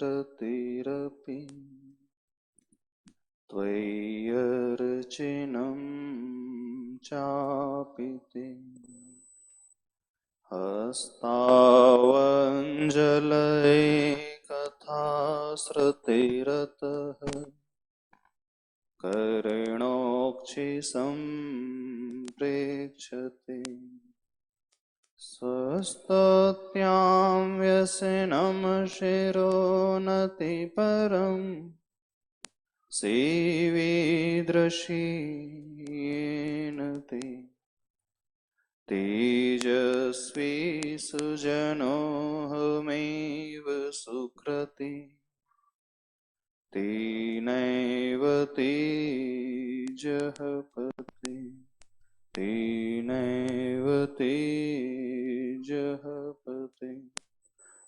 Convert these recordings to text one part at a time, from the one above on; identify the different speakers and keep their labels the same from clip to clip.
Speaker 1: रतिरपि त्वय्यर्चिनं चापि ते हस्तावञ्जलैकथाश्रुतिरतः कर्णोक्षिसम्प्रेक्षते स्वस्तत्यां व्यसनं शिरोनतिपरम् सेवीदृशीयेन ते तेजस्वी सुजनोऽहमेव सुकृति तेनैव तेजः पते तेनैव तेजः पते।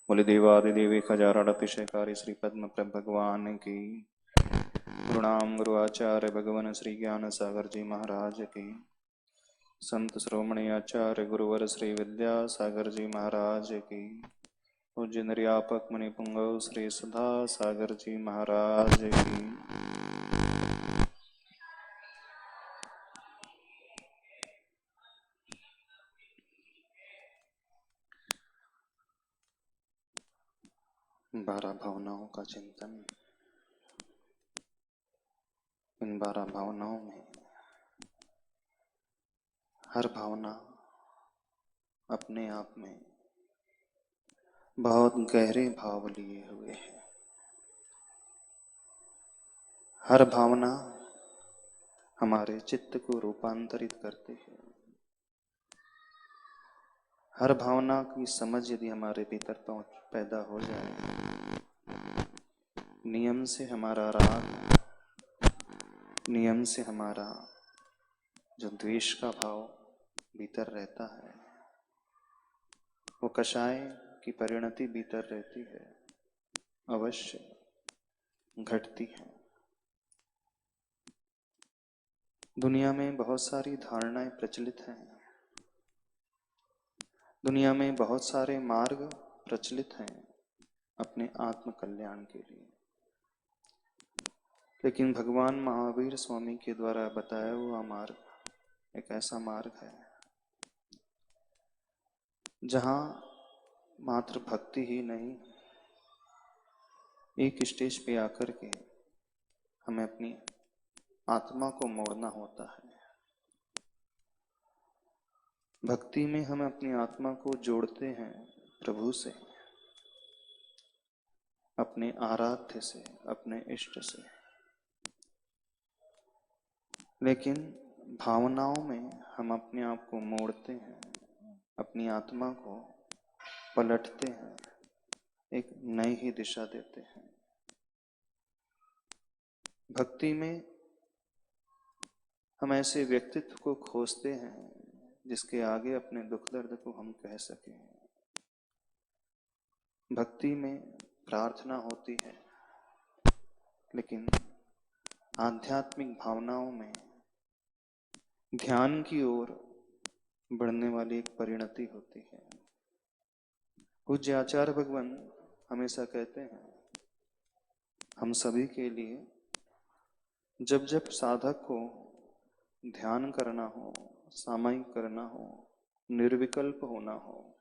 Speaker 1: बोले देवादिदेवी खजारण अतिशयकारी श्री पद्म प्रभ भगवान की। प्रणाम गुरु आचार्य भगवान श्री ज्ञान सागर जी महाराज की। संत श्रोमणी आचार्य गुरुवर श्री विद्यासागर जी महाराज की। पूज्य निर्यापक मुनि पुंगव श्री सुधा सागर जी महाराज की। बारह भावनाओं का चिंतन। इन 12 भावनाओं में हर भावना अपने आप में बहुत गहरे भाव लिए हुए है। हर भावना हमारे चित्त को रूपांतरित करती है। हर भावना की समझ यदि हमारे भीतर पैदा हो जाए, नियम से हमारा राग, नियम से हमारा जो द्वेष का भाव भीतर रहता है, वो कषाय की परिणति भीतर रहती है, अवश्य घटती है। दुनिया में बहुत सारी धारणाएं प्रचलित हैं, दुनिया में बहुत सारे मार्ग प्रचलित हैं अपने आत्म कल्याण के लिए, लेकिन भगवान महावीर स्वामी के द्वारा बताया हुआ मार्ग एक ऐसा मार्ग है जहां मात्र भक्ति ही नहीं, एक स्टेज पे आकर के हमें अपनी आत्मा को मोड़ना होता है। भक्ति में हम अपनी आत्मा को जोड़ते हैं प्रभु से, अपने आराध्य से, अपने इष्ट से। लेकिन भावनाओं में हम अपने आप को मोड़ते हैं, अपनी आत्मा को पलटते हैं, एक नई ही दिशा देते हैं। भक्ति में हम ऐसे व्यक्तित्व को खोजते हैं जिसके आगे अपने दुख दर्द को हम कह सकें। भक्ति में प्रार्थना होती है, लेकिन आध्यात्मिक भावनाओं में ध्यान की ओर बढ़ने वाली एक परिणति होती है। पूज्य आचार्य भगवान हमेशा कहते हैं, हम सभी के लिए जब जब साधक को ध्यान करना हो, सामायिक करना हो, निर्विकल्प होना हो,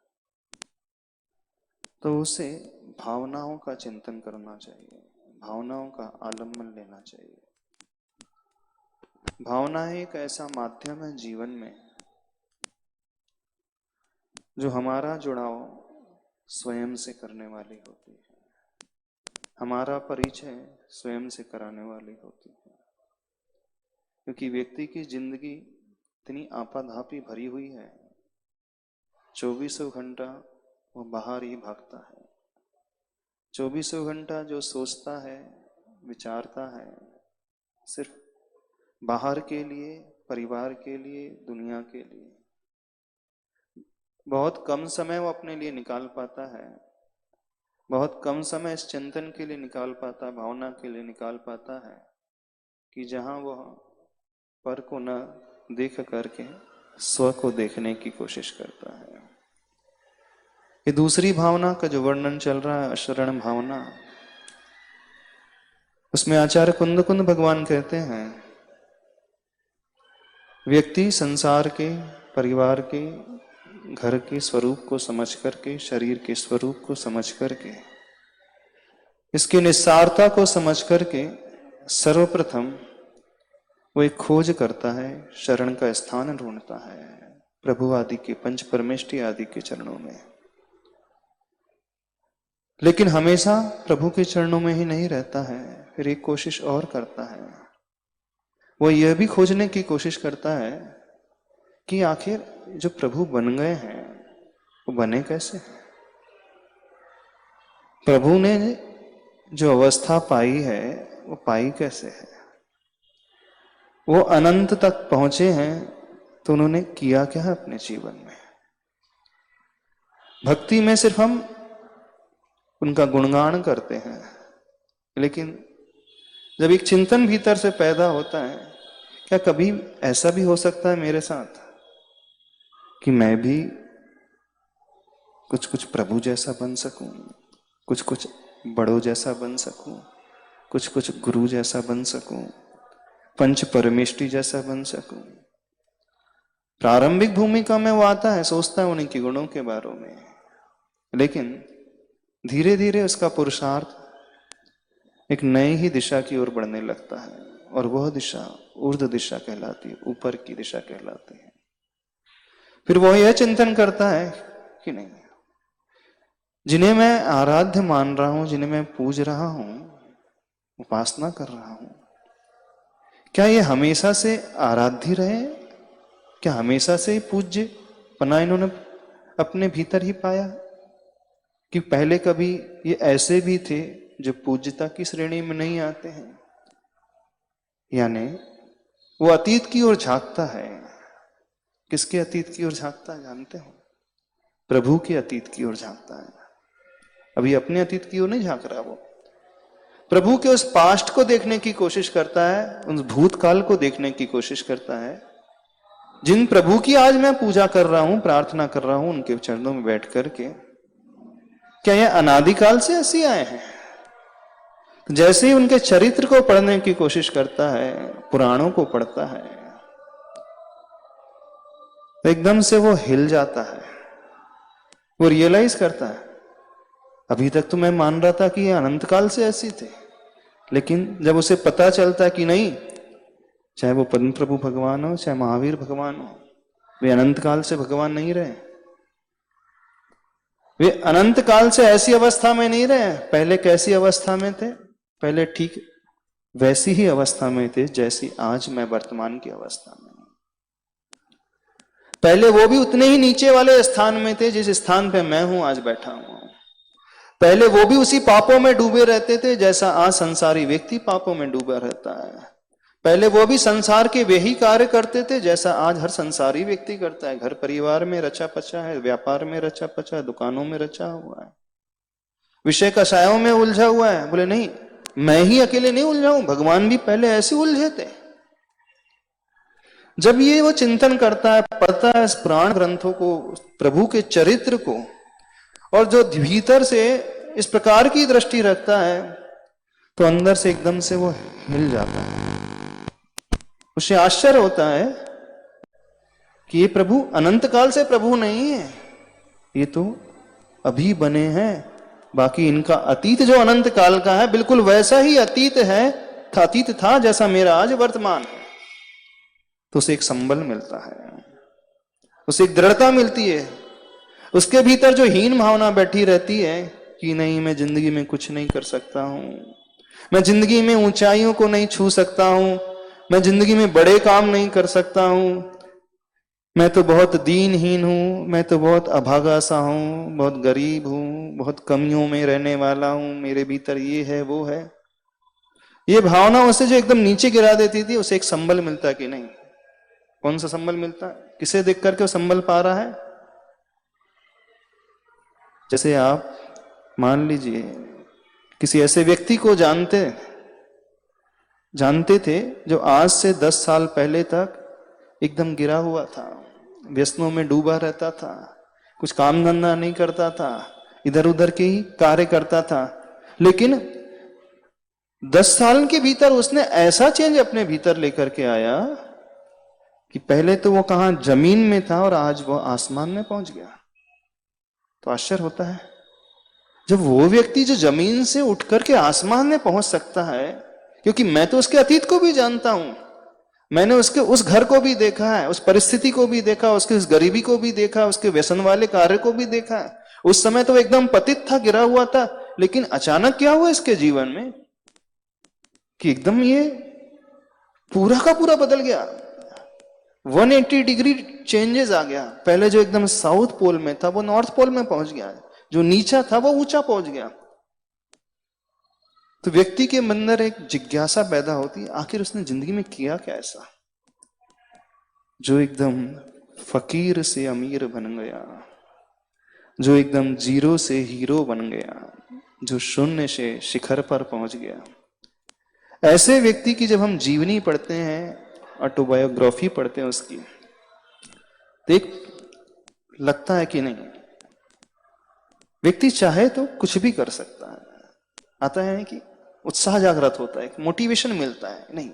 Speaker 1: तो उसे भावनाओं का चिंतन करना चाहिए, भावनाओं का आलम्बन लेना चाहिए। भावना एक ऐसा माध्यम है जीवन में जो हमारा जुड़ाव स्वयं से करने वाली होती है, हमारा परिचय स्वयं से कराने वाली होती है। क्योंकि व्यक्ति की जिंदगी इतनी आपाधापी भरी हुई है, 24 घंटा वो बाहर ही भागता है। 24 घंटा जो सोचता है, विचारता है, सिर्फ बाहर के लिए, परिवार के लिए, दुनिया के लिए। बहुत कम समय वो अपने लिए निकाल पाता है, बहुत कम समय इस चिंतन के लिए निकाल पाता, भावना के लिए निकाल पाता है कि जहां वह पर को न देख करके स्व को देखने की कोशिश करता है। ये दूसरी भावना का जो वर्णन चल रहा है, अशरण भावना, उसमें आचार्य कुंद कुंद भगवान कहते हैं, व्यक्ति संसार के, परिवार के, घर के स्वरूप को समझ करके, शरीर के स्वरूप को समझ करके, इसकी निस्सारता को समझ करके सर्वप्रथम वो एक खोज करता है, शरण का स्थान ढूंढता है प्रभु आदि के, पंच परमेष्टि आदि के चरणों में। लेकिन हमेशा प्रभु के चरणों में ही नहीं रहता है, फिर एक कोशिश और करता है। वो यह भी खोजने की कोशिश करता है कि आखिर जो प्रभु बन गए हैं वो बने कैसे हैं। प्रभु ने जो अवस्था पाई है वो पाई कैसे है। वो अनंत तक पहुंचे हैं तो उन्होंने किया क्या है अपने जीवन में। भक्ति में सिर्फ हम उनका गुणगान करते हैं, लेकिन जब एक चिंतन भीतर से पैदा होता है, क्या कभी ऐसा भी हो सकता है मेरे साथ कि मैं भी कुछ कुछ प्रभु जैसा बन सकूं, कुछ कुछ बड़ों जैसा बन सकूं, कुछ कुछ गुरु जैसा बन सकूं, पंच परमेष्टि जैसा बन सकूं। प्रारंभिक भूमिका में वो आता है, सोचता है उन्हीं के गुणों के बारे में, लेकिन धीरे धीरे उसका पुरुषार्थ एक नई ही दिशा की ओर बढ़ने लगता है, और वह दिशा ऊर्ध्व दिशा कहलाती है, ऊपर की दिशा कहलाती है। फिर वह यह चिंतन करता है कि नहीं, जिन्हें मैं आराध्य मान रहा हूं, जिन्हें मैं पूज रहा हूं, उपासना कर रहा हूं, क्या ये हमेशा से आराध्य रहे, क्या हमेशा से ही पूज्य पना इन्होंने अपने भीतर ही पाया, कि पहले कभी ये ऐसे भी थे जो पूज्यता की श्रेणी में नहीं आते हैं। यानी वो अतीत की ओर झांकता है। किसके अतीत की ओर झांकता है जानते हो? प्रभु के अतीत की ओर झांकता है। अभी अपने अतीत की ओर नहीं झांक रहा, वो प्रभु के उस पास्ट को देखने की कोशिश करता है, उस भूतकाल को देखने की कोशिश करता है, जिन प्रभु की आज मैं पूजा कर रहा हूं, प्रार्थना कर रहा हूं उनके चरणों में बैठ करके, क्या ये अनादिकाल से ऐसे आए हैं? जैसे ही उनके चरित्र को पढ़ने की कोशिश करता है, पुराणों को पढ़ता है, तो एकदम से वो हिल जाता है। वो रियलाइज करता है, अभी तक तो मैं मान रहा था कि ये अनंत काल से ऐसे थे, लेकिन जब उसे पता चलता कि नहीं, चाहे वो पद्म प्रभु भगवान हो, चाहे महावीर भगवान हो, वे अनंत काल से भगवान नहीं रहे। वे अनंत काल से ऐसी अवस्था में नहीं रहे। पहले कैसी अवस्था में थे? पहले ठीक वैसी ही अवस्था में थे जैसी आज मैं वर्तमान की अवस्था में हूं। पहले वो भी उतने ही नीचे वाले स्थान में थे जिस स्थान पे मैं हूं आज बैठा हुआ हूं। पहले वो भी उसी पापों में डूबे रहते थे जैसा आज संसारी व्यक्ति पापों में डूबा रहता है। पहले वो भी संसार के वे ही कार्य करते थे जैसा आज हर संसारी व्यक्ति करता है। घर परिवार में रचा पचा है, व्यापार में रचा पचा है, दुकानों में रचा हुआ है, विषय कषायों में उलझा हुआ है। बोले नहीं, मैं ही अकेले नहीं उलझा हूं, भगवान भी पहले ऐसे उलझे थे। जब ये वो चिंतन करता है, पढ़ता है इस पुराण ग्रंथों को, प्रभु के चरित्र को, और जो भीतर से इस प्रकार की दृष्टि रखता है, तो अंदर से एकदम से वो हिल जाता है। उसे आश्चर्य होता है कि ये प्रभु अनंत काल से प्रभु नहीं है, ये तो अभी बने हैं। बाकी इनका अतीत जो अनंत काल का है, बिल्कुल वैसा ही अतीत है, अतीत था जैसा मेरा आज वर्तमान है। तो उसे एक संबल मिलता है, उसे एक दृढ़ता मिलती है। उसके भीतर जो हीन भावना बैठी रहती है कि नहीं, मैं जिंदगी में कुछ नहीं कर सकता हूं, मैं जिंदगी में ऊंचाइयों को नहीं छू सकता हूं, मैं जिंदगी में बड़े काम नहीं कर सकता हूं, मैं तो बहुत दीनहीन हूं, मैं तो बहुत अभागा सा हूं, बहुत गरीब हूं, बहुत कमियों में रहने वाला हूं, मेरे भीतर ये है वो है। ये भावना उसे जो एकदम नीचे गिरा देती थी, उसे एक संबल मिलता कि नहीं। कौन सा संबल मिलता है? किसे देख करके वो संबल पा रहा है? जैसे आप मान लीजिए किसी ऐसे व्यक्ति को जानते थे जो आज से 10 साल पहले तक एकदम गिरा हुआ था, व्यसनों में डूबा रहता था, कुछ काम धंधा नहीं करता था, इधर उधर के ही कार्य करता था, लेकिन 10 साल के भीतर उसने ऐसा चेंज अपने भीतर लेकर के आया कि पहले तो वो कहां जमीन में था और आज वो आसमान में पहुंच गया। तो आश्चर्य होता है जब वो व्यक्ति जो जमीन से उठ करके आसमान में पहुंच सकता है, क्योंकि मैं तो उसके अतीत को भी जानता हूं, मैंने उसके उस घर को भी देखा है, उस परिस्थिति को भी देखा, उसकी उस गरीबी को भी देखा, उसके व्यसन वाले कार्य को भी देखा है। उस समय तो एकदम पतित था, गिरा हुआ था, लेकिन अचानक क्या हुआ इसके जीवन में कि एकदम ये पूरा का पूरा बदल गया। 180 डिग्री चेंजेस आ गया। पहले जो एकदम साउथ पोल में था वो नॉर्थ पोल में पहुंच गया, जो नीचा था वो ऊंचा पहुंच गया। तो व्यक्ति के अंदर एक जिज्ञासा पैदा होती, आखिर उसने जिंदगी में किया क्या ऐसा जो एकदम फकीर से अमीर बन गया, जो एकदम जीरो से हीरो बन गया, जो शून्य से शिखर पर पहुंच गया। ऐसे व्यक्ति की जब हम जीवनी पढ़ते हैं, ऑटोबायोग्राफी पढ़ते हैं उसकी, तो एक लगता है कि नहीं, व्यक्ति चाहे तो कुछ भी कर सकता है। आता है कि उत्साह जागृत होता है, मोटिवेशन मिलता है नहीं।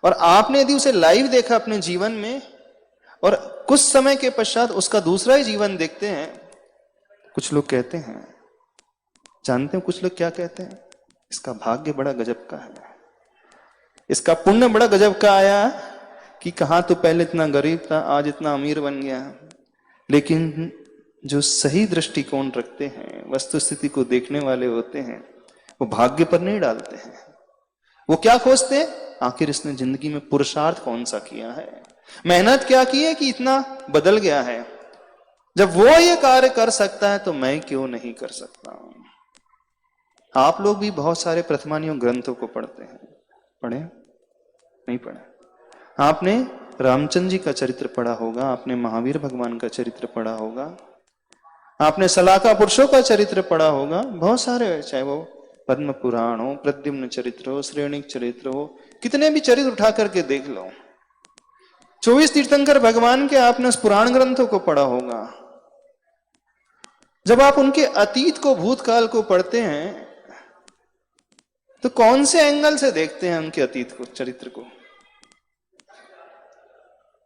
Speaker 1: और आपने यदि उसे लाइव देखा अपने जीवन में और कुछ समय के पश्चात उसका दूसरा ही जीवन देखते हैं, कुछ लोग कहते हैं, जानते हैं कुछ लोग क्या कहते हैं, इसका भाग्य बड़ा गजब का है, इसका पुण्य बड़ा गजब का आया कि कहां तो पहले इतना गरीब था आज इतना अमीर बन गया। लेकिन जो सही दृष्टिकोण रखते हैं, वस्तुस्थिति को देखने वाले होते हैं, वो भाग्य पर नहीं डालते हैं। वो क्या खोजते हैं, आखिर इसने जिंदगी में पुरुषार्थ कौन सा किया है, मेहनत क्या की है कि इतना बदल गया है। जब वो ये कार्य कर सकता है तो मैं क्यों नहीं कर सकता हूं। आप लोग भी बहुत सारे प्रथमानियों ग्रंथों को पढ़ते हैं, पढ़े नहीं पढ़े? आपने रामचंद्र जी का चरित्र पढ़ा होगा, आपने महावीर भगवान का चरित्र पढ़ा होगा, आपने सलाका पुरुषों का चरित्र पढ़ा होगा, बहुत सारे, चाहे वो पद्म पुराण हो, प्रद्युम्न चरित्र हो, श्रेणिक चरित्र हो, कितने भी चरित्र उठा करके देख लो। 24 तीर्थंकर भगवान के आपने उस पुराण ग्रंथों को पढ़ा होगा। जब आप उनके अतीत को, भूतकाल को पढ़ते हैं तो कौन से एंगल से देखते हैं उनके अतीत को, चरित्र को?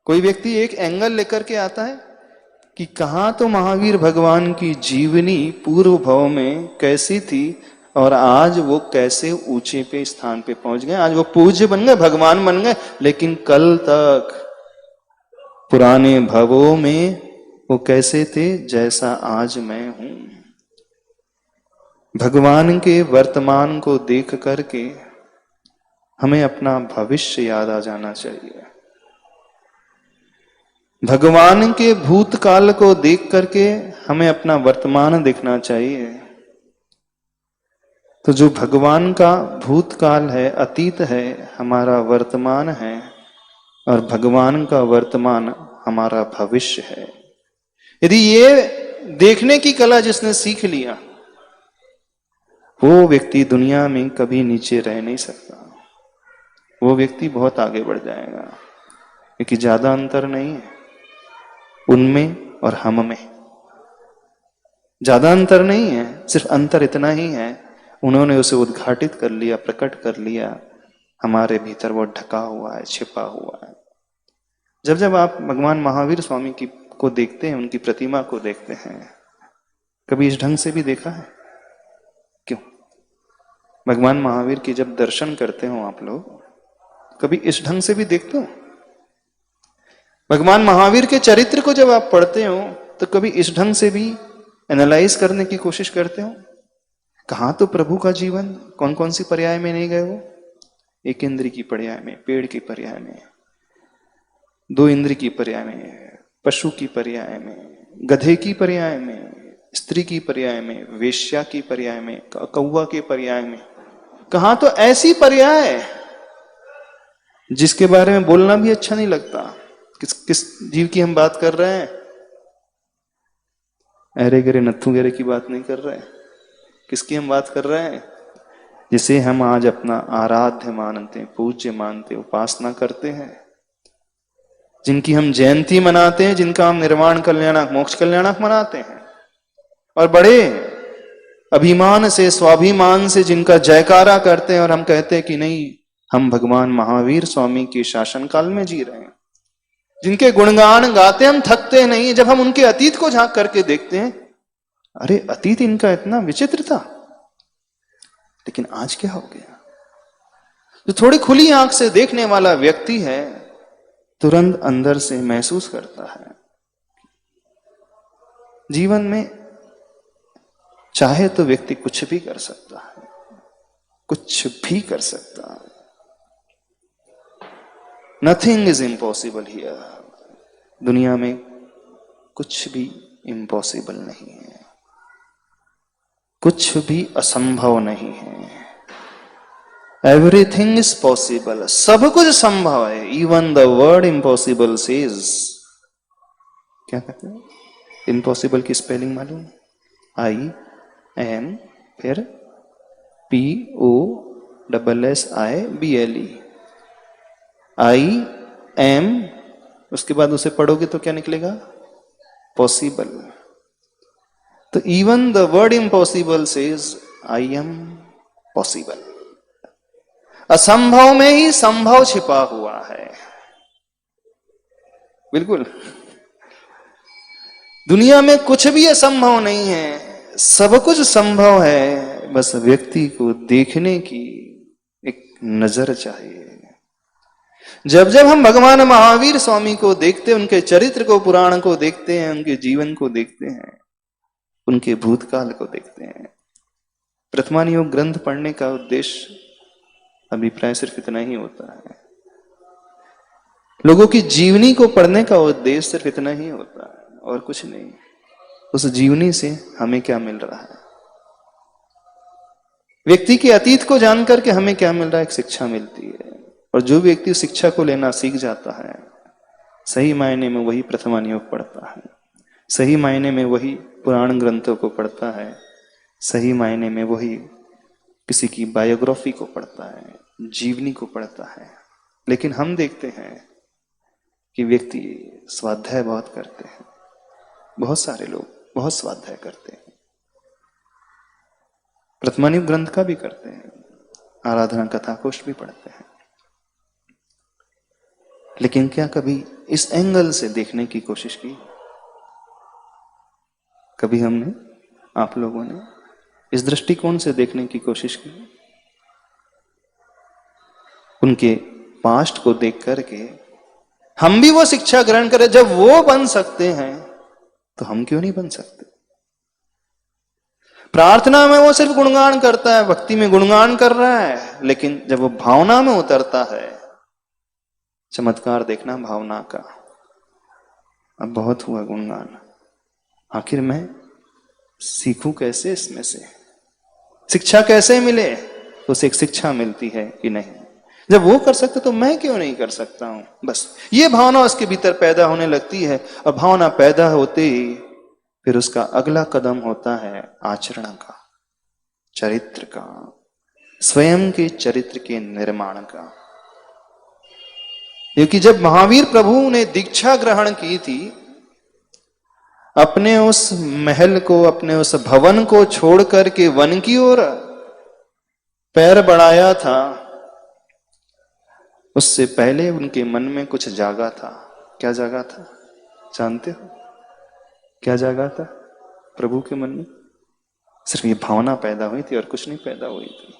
Speaker 1: कोई व्यक्ति एक एंगल लेकर के आता है कि कहां तो महावीर भगवान की जीवनी पूर्व भव में कैसी थी और आज वो कैसे ऊंचे पे स्थान पे पहुंच गए, आज वो पूज्य बन गए, भगवान बन गए। लेकिन कल तक पुराने भवों में वो कैसे थे, जैसा आज मैं हूं। भगवान के वर्तमान को देख करके हमें अपना भविष्य याद आ जाना चाहिए। भगवान के भूतकाल को देख करके हमें अपना वर्तमान देखना चाहिए। तो जो भगवान का भूतकाल है, अतीत है, हमारा वर्तमान है, और भगवान का वर्तमान हमारा भविष्य है। यदि ये देखने की कला जिसने सीख लिया, वो व्यक्ति दुनिया में कभी नीचे रह नहीं सकता। वो व्यक्ति बहुत आगे बढ़ जाएगा, क्योंकि ज्यादा अंतर नहीं है उनमें और हम में। ज्यादा अंतर नहीं है, सिर्फ अंतर इतना ही है, उन्होंने उसे उद्घाटित कर लिया, प्रकट कर लिया, हमारे भीतर वो ढका हुआ है, छिपा हुआ है। जब जब आप भगवान महावीर स्वामी की को देखते हैं, उनकी प्रतिमा को देखते हैं, कभी इस ढंग से भी देखा है? क्यों? भगवान महावीर की जब दर्शन करते हो आप लोग, कभी इस ढंग से भी देखते हो? भगवान महावीर के चरित्र को जब आप पढ़ते हो तो कभी इस ढंग से भी एनालाइज करने की कोशिश करते हो? कहां तो प्रभु का जीवन कौन कौन सी पर्याय में नहीं गए वो? एक इंद्र की पर्याय में, पेड़ की पर्याय में, 2 इंद्र की पर्याय में, पशु की पर्याय में, गधे की पर्याय में, स्त्री की पर्याय में, वेश्या की पर्याय में, कौवा के पर्याय में। कहां तो ऐसी पर्याय जिसके बारे में बोलना भी अच्छा नहीं लगता। किस जीव की हम बात कर रहे हैं? अरे गरे नत्थु गरे की बात नहीं कर रहे। किसकी हम बात कर रहे हैं? जिसे हम आज अपना आराध्य मानते हैं, पूज्य मानते, उपासना करते हैं, जिनकी हम जयंती मनाते हैं, जिनका हम निर्वाण कल्याणक, मोक्ष कल्याणक मनाते हैं, और बड़े अभिमान से, स्वाभिमान से जिनका जयकारा करते हैं और हम कहते हैं कि नहीं, हम भगवान महावीर स्वामी के शासन काल में जी रहे हैं, जिनके गुणगान गाते हम थकते नहीं। जब हम उनके अतीत को झांक करके देखते हैं, अरे अतीत इनका इतना विचित्र था, लेकिन आज क्या हो गया। जो थोड़ी खुली आंख से देखने वाला व्यक्ति है, तुरंत अंदर से महसूस करता है जीवन में चाहे तो व्यक्ति कुछ भी कर सकता है, कुछ भी कर सकता है। Nothing is impossible here. दुनिया में कुछ भी इम्पॉसिबल नहीं है, कुछ भी असंभव नहीं है। एवरीथिंग इज पॉसिबल, सब कुछ संभव है। Even the word impossible says, क्या कहते हैं इम्पॉसिबल की स्पेलिंग मालूम? IM फिर POSSIBLE। IM, उसके बाद उसे पढ़ोगे तो क्या निकलेगा? पॉसिबल। तो even the word impossible says I am possible. असंभव में ही संभव छिपा हुआ है। बिल्कुल, दुनिया में कुछ भी असंभव नहीं है, सब कुछ संभव है। बस व्यक्ति को देखने की एक नजर चाहिए। जब जब हम भगवान महावीर स्वामी को देखते हैं, उनके चरित्र को, पुराण को देखते हैं, उनके जीवन को देखते हैं, उनके भूतकाल को देखते हैं। प्रथमान योग ग्रंथ पढ़ने का उद्देश्य, अभिप्राय सिर्फ इतना ही होता है। लोगों की जीवनी को पढ़ने का उद्देश्य सिर्फ इतना ही होता है और कुछ नहीं। उस जीवनी से हमें क्या मिल रहा है, व्यक्ति के अतीत को जानकर के हमें क्या मिल रहा है, एक शिक्षा मिलती है। और जो व्यक्ति शिक्षा को लेना सीख जाता है, सही मायने में वही प्रथमान योग पढ़ता है, सही मायने में वही पुराण ग्रंथों को पढ़ता है, सही मायने में वही किसी की बायोग्राफी को पढ़ता है, जीवनी को पढ़ता है। लेकिन हम देखते हैं कि व्यक्ति स्वाध्याय बहुत करते हैं, बहुत सारे लोग बहुत स्वाध्याय करते हैं, प्रथमान योग ग्रंथ का भी करते हैं, आराधना कथा कोश भी पढ़ते हैं। लेकिन क्या कभी इस एंगल से देखने की कोशिश की? कभी हमने, आप लोगों ने इस दृष्टिकोण से देखने की कोशिश की? उनके पास्ट को देख करके हम भी वो शिक्षा ग्रहण करें। जब वो बन सकते हैं तो हम क्यों नहीं बन सकते? प्रार्थना में वो सिर्फ गुणगान करता है, भक्ति में गुणगान कर रहा है, लेकिन जब वो भावना में उतरता है, चमत्कार देखना भावना का। अब बहुत हुआ गुणगान, आखिर मैं सीखूं कैसे इसमें से, शिक्षा कैसे मिले? तो उसे एक शिक्षा मिलती है कि नहीं, जब वो कर सकते तो मैं क्यों नहीं कर सकता हूं। बस ये भावना उसके भीतर पैदा होने लगती है, और भावना पैदा होते ही फिर उसका अगला कदम होता है आचरण का, चरित्र का, स्वयं के चरित्र के निर्माण का। क्योंकि जब महावीर प्रभु ने दीक्षा ग्रहण की थी, अपने उस महल को, अपने उस भवन को छोड़ करके वन की ओर पैर बढ़ाया था, उससे पहले उनके मन में कुछ जागा था। क्या जागा था जानते हो? क्या जागा था प्रभु के मन में? सिर्फ ये भावना पैदा हुई थी और कुछ नहीं पैदा हुई थी।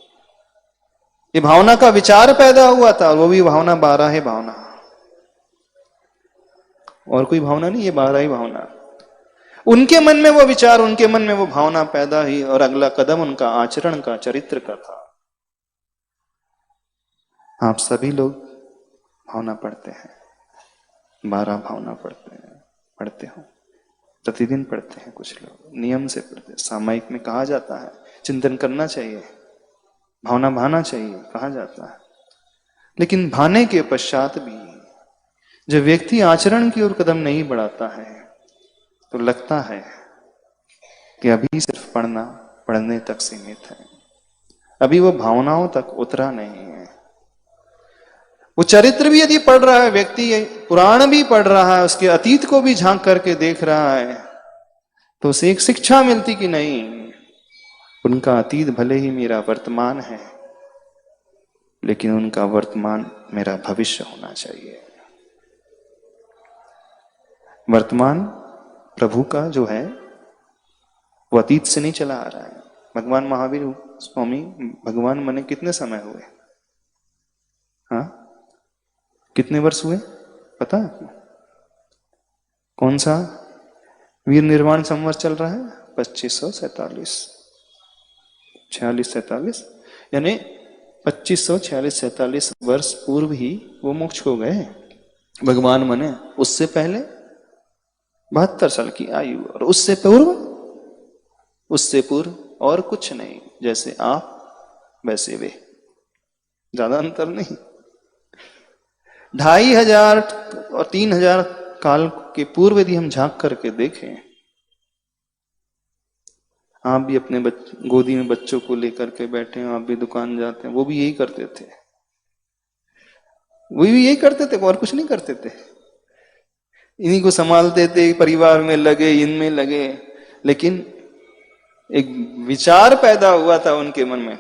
Speaker 1: ये भावना का विचार पैदा हुआ था, और वो भी भावना 12 है भावना, और कोई भावना नहीं, ये 12 ही भावना। उनके मन में वो विचार, उनके मन में वो भावना पैदा हुई, और अगला कदम उनका आचरण का, चरित्र का था। आप सभी लोग भावना पढ़ते हैं, 12 भावना पढ़ते हैं, पढ़ते हो, प्रतिदिन पढ़ते हैं, कुछ लोग नियम से पढ़ते हैं। सामायिक में कहा जाता है चिंतन करना चाहिए, भावना भाना चाहिए, कहा जाता है। लेकिन भाने के पश्चात भी जब व्यक्ति आचरण की ओर कदम नहीं बढ़ाता है, तो लगता है कि अभी सिर्फ पढ़ने तक सीमित है, अभी वो भावनाओं तक उतरा नहीं है। वो चरित्र भी यदि पढ़ रहा है व्यक्ति, पुराण भी पढ़ रहा है, उसके अतीत को भी झांक करके देख रहा है, तो उसे एक शिक्षा मिलती कि नहीं, उनका अतीत भले ही मेरा वर्तमान है, लेकिन उनका वर्तमान मेरा भविष्य होना चाहिए। वर्तमान प्रभु का जो है वो अतीत से नहीं चला आ रहा है। भगवान महावीर स्वामी भगवान बने कितने समय हुए? हाँ, कितने वर्ष हुए पता है? कौन सा वीर निर्वाण संवत चल रहा है? 2547, 46-47, यानी 2546-47 वर्ष पूर्व ही वो मोक्ष हो गए, भगवान बने। उससे पहले 72 साल की आयु, और उससे पूर्व और कुछ नहीं। जैसे आप वैसे वे, ज्यादा अंतर नहीं। 2500 और 3000 काल के पूर्व यदि हम झांक करके देखें, आप भी अपने गोदी में बच्चों को लेकर के बैठे हैं, आप भी दुकान जाते हैं, वो भी यही करते थे, वो भी यही करते थे, और कुछ नहीं करते थे। इन्हीं को संभालते थे, परिवार में लगे, इनमें लगे। लेकिन एक विचार पैदा हुआ था उनके मन में,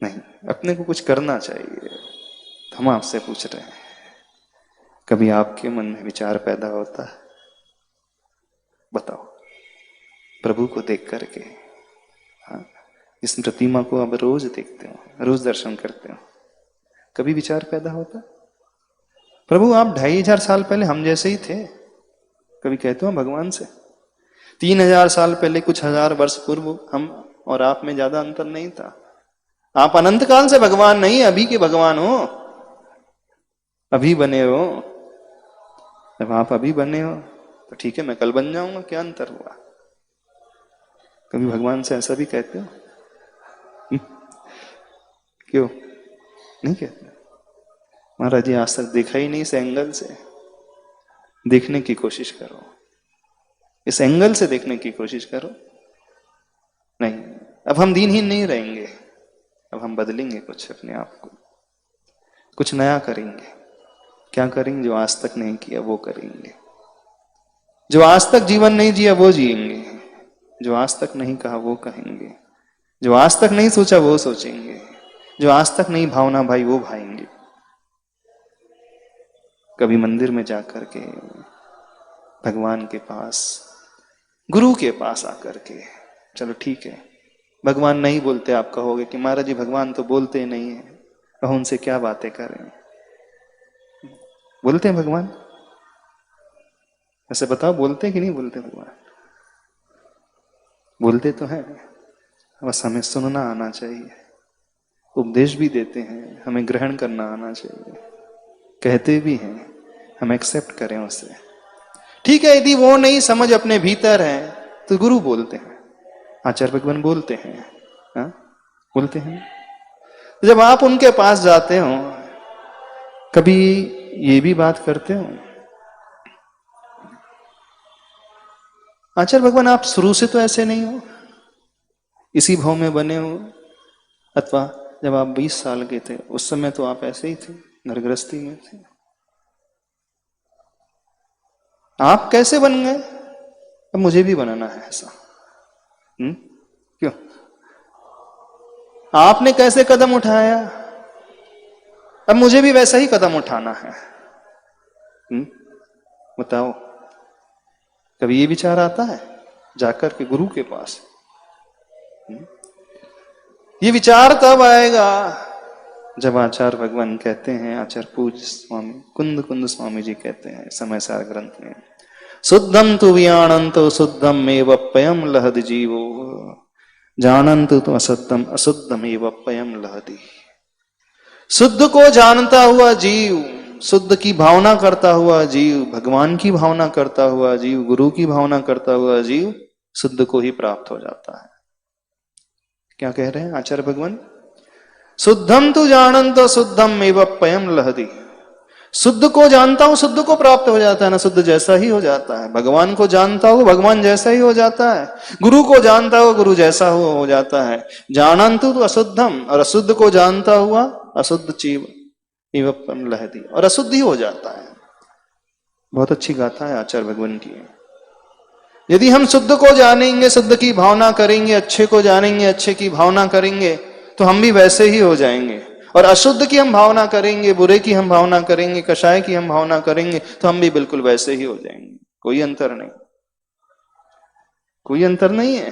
Speaker 1: नहीं अपने को कुछ करना चाहिए। तो हम आपसे पूछ रहे हैं, कभी आपके मन में विचार पैदा होता है? बताओ, प्रभु को देख करके। हाँ, इस प्रतिमा को आप रोज देखते हो, रोज दर्शन करते हो, कभी विचार पैदा होता? प्रभु आप 2500 साल पहले हम जैसे ही थे, कभी कहते हो भगवान से? 3000 साल पहले, कुछ हजार वर्ष पूर्व हम और आप में ज्यादा अंतर नहीं था। आप अनंत काल से भगवान नहीं, अभी के भगवान हो, अभी बने हो। जब आप अभी बने हो तो ठीक है, मैं कल बन जाऊंगा, क्या अंतर हुआ? कभी भगवान से ऐसा भी कहते हो? क्यों नहीं कहते? महाराज जी आज तक देखा ही नहीं, इस एंगल से देखने की कोशिश करो, इस एंगल से देखने की कोशिश करो। नहीं, अब हम दीनहीन नहीं रहेंगे, अब हम बदलेंगे कुछ अपने आप को, कुछ नया करेंगे। क्या करेंगे? जो आज तक नहीं किया वो करेंगे, जो आज तक जीवन नहीं जिया वो जिएंगे, जो आज तक नहीं कहा वो कहेंगे, जो आज तक नहीं सोचा वो सोचेंगे, जो आज तक नहीं भावना भाई वो भाएंगे। कभी मंदिर में जाकर के, भगवान के पास, गुरु के पास आकर के, चलो ठीक है भगवान नहीं बोलते, आप कहोगे कि महाराज जी भगवान तो बोलते नहीं है, अब उनसे क्या बातें करें? बोलते हैं भगवान? ऐसे बताओ, बोलते हैं कि नहीं बोलते भगवान? बोलते तो हैं, बस हमें सुनना आना चाहिए। उपदेश भी देते हैं, हमें ग्रहण करना आना चाहिए। कहते भी हैं, हम एक्सेप्ट करें उसे। ठीक है, यदि वो नहीं समझ अपने भीतर है तो गुरु बोलते हैं, आचार्य भगवान बोलते हैं, हाँ बोलते हैं। जब आप उनके पास जाते हो, कभी ये भी बात करते हो, आचार्य भगवान आप शुरू से तो ऐसे नहीं हो, इसी भाव में बने हो, अथवा जब आप 20 साल के थे उस समय तो आप ऐसे ही थे, नरगृहस्थी में थे, आप कैसे बन गए? अब मुझे भी बनाना है ऐसा। क्यों? आपने कैसे कदम उठाया, अब मुझे भी वैसा ही कदम उठाना है। बताओ, कभी ये विचार आता है जाकर के गुरु के पास? ये विचार तब आएगा जब आचार्य भगवान कहते हैं, आचार्य पूज्य स्वामी कुंद स्वामी जी कहते हैं समय सार ग्रंथ में, शुद्धम तु वियाणंतो शुद्धम एव पयम लहद जीवो जानंतु तो अशुद्धम एव पयम लहदी। शुद्ध को जानता हुआ जीव, शुद्ध की भावना करता हुआ जीव, भगवान की भावना करता हुआ जीव, गुरु की भावना करता हुआ जीव शुद्ध को ही प्राप्त हो जाता है। क्या कह रहे हैं आचार्य भगवान? शुद्धम तु जानंतो शुद्धम एव पयम लहदी। शुद्ध को जानता हूं, शुद्ध को प्राप्त हो जाता है ना, शुद्ध जैसा ही हो जाता है। भगवान को जानता हूं, भगवान जैसा ही हो जाता है। गुरु को जानता हो, गुरु जैसा हो जाता है। जानंतु तो अशुद्धम, और अशुद्ध को जानता हुआ अशुद्ध जीव एवं लहदी, और अशुद्ध ही हो जाता है। बहुत अच्छी गाथा है आचार्य भगवान की। यदि हम शुद्ध को जानेंगे, शुद्ध की भावना करेंगे, अच्छे को जानेंगे, अच्छे की भावना करेंगे, तो हम भी वैसे ही हो जाएंगे। और अशुद्ध की हम भावना करेंगे, बुरे की हम भावना करेंगे, कषाय की हम भावना करेंगे, तो हम भी बिल्कुल वैसे ही हो जाएंगे। कोई अंतर नहीं, कोई अंतर नहीं है।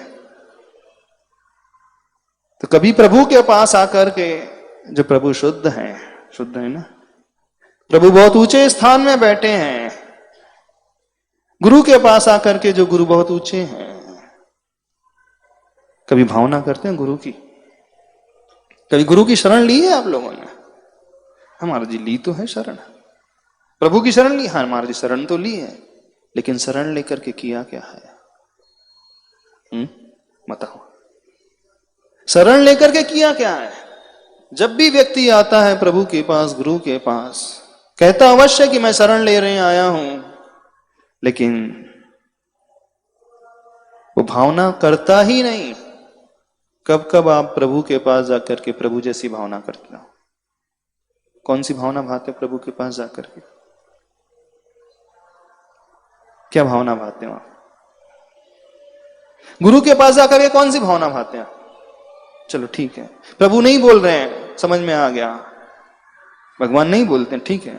Speaker 1: तो कभी प्रभु के पास आकर के, जो प्रभु शुद्ध है ना, प्रभु बहुत ऊंचे स्थान में बैठे हैं, गुरु के पास आकर के जो गुरु बहुत ऊंचे हैं, कभी भावना करते हैं गुरु की? कभी गुरु की शरण ली है आप लोगों ने? हमारा जी ली तो है शरण, प्रभु की शरण ली, हाँ हमारा जी शरण तो ली है, लेकिन शरण लेकर के किया क्या है? बताओ, शरण लेकर के किया क्या है? जब भी व्यक्ति आता है प्रभु के पास, गुरु के पास, कहता अवश्य कि मैं शरण ले रहे आया हूं, लेकिन वो भावना करता ही नहीं। कब कब आप प्रभु के पास जाकर के प्रभु जैसी भावना करते हो? कौन सी भावना भाते हो प्रभु के पास जाकर के? क्या भावना भाते हो आप? गुरु के पास जाकर के कौन सी भावना भाते हैं? चलो ठीक है, प्रभु नहीं बोल रहे हैं, समझ में आ गया, भगवान नहीं बोलते हैं, ठीक है,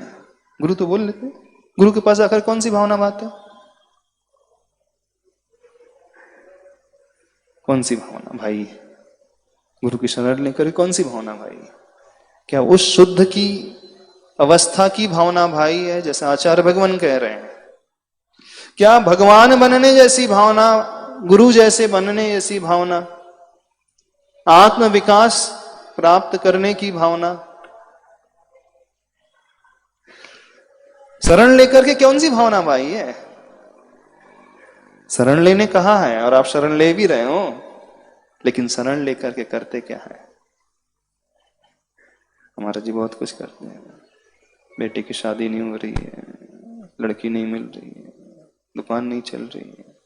Speaker 1: गुरु तो बोल लेते हैं। गुरु के पास जाकर कौन सी भावना भाते हो? कौन सी भावना भाई? गुरु की शरण लेकर कौन सी भावना भाई? क्या उस शुद्ध की अवस्था की भावना भाई है, जैसे आचार्य भगवान कह रहे हैं? क्या भगवान बनने जैसी भावना, गुरु जैसे बनने जैसी भावना, आत्म विकास प्राप्त करने की भावना, शरण लेकर के कौन सी भावना भाई है? शरण लेने कहा है और आप शरण ले भी रहे हो, लेकिन शरण लेकर के करते क्या है? हमारा जी बहुत कुछ करते हैं। बेटे की शादी नहीं हो रही है, लड़की नहीं मिल रही है, दुकान नहीं चल रही है,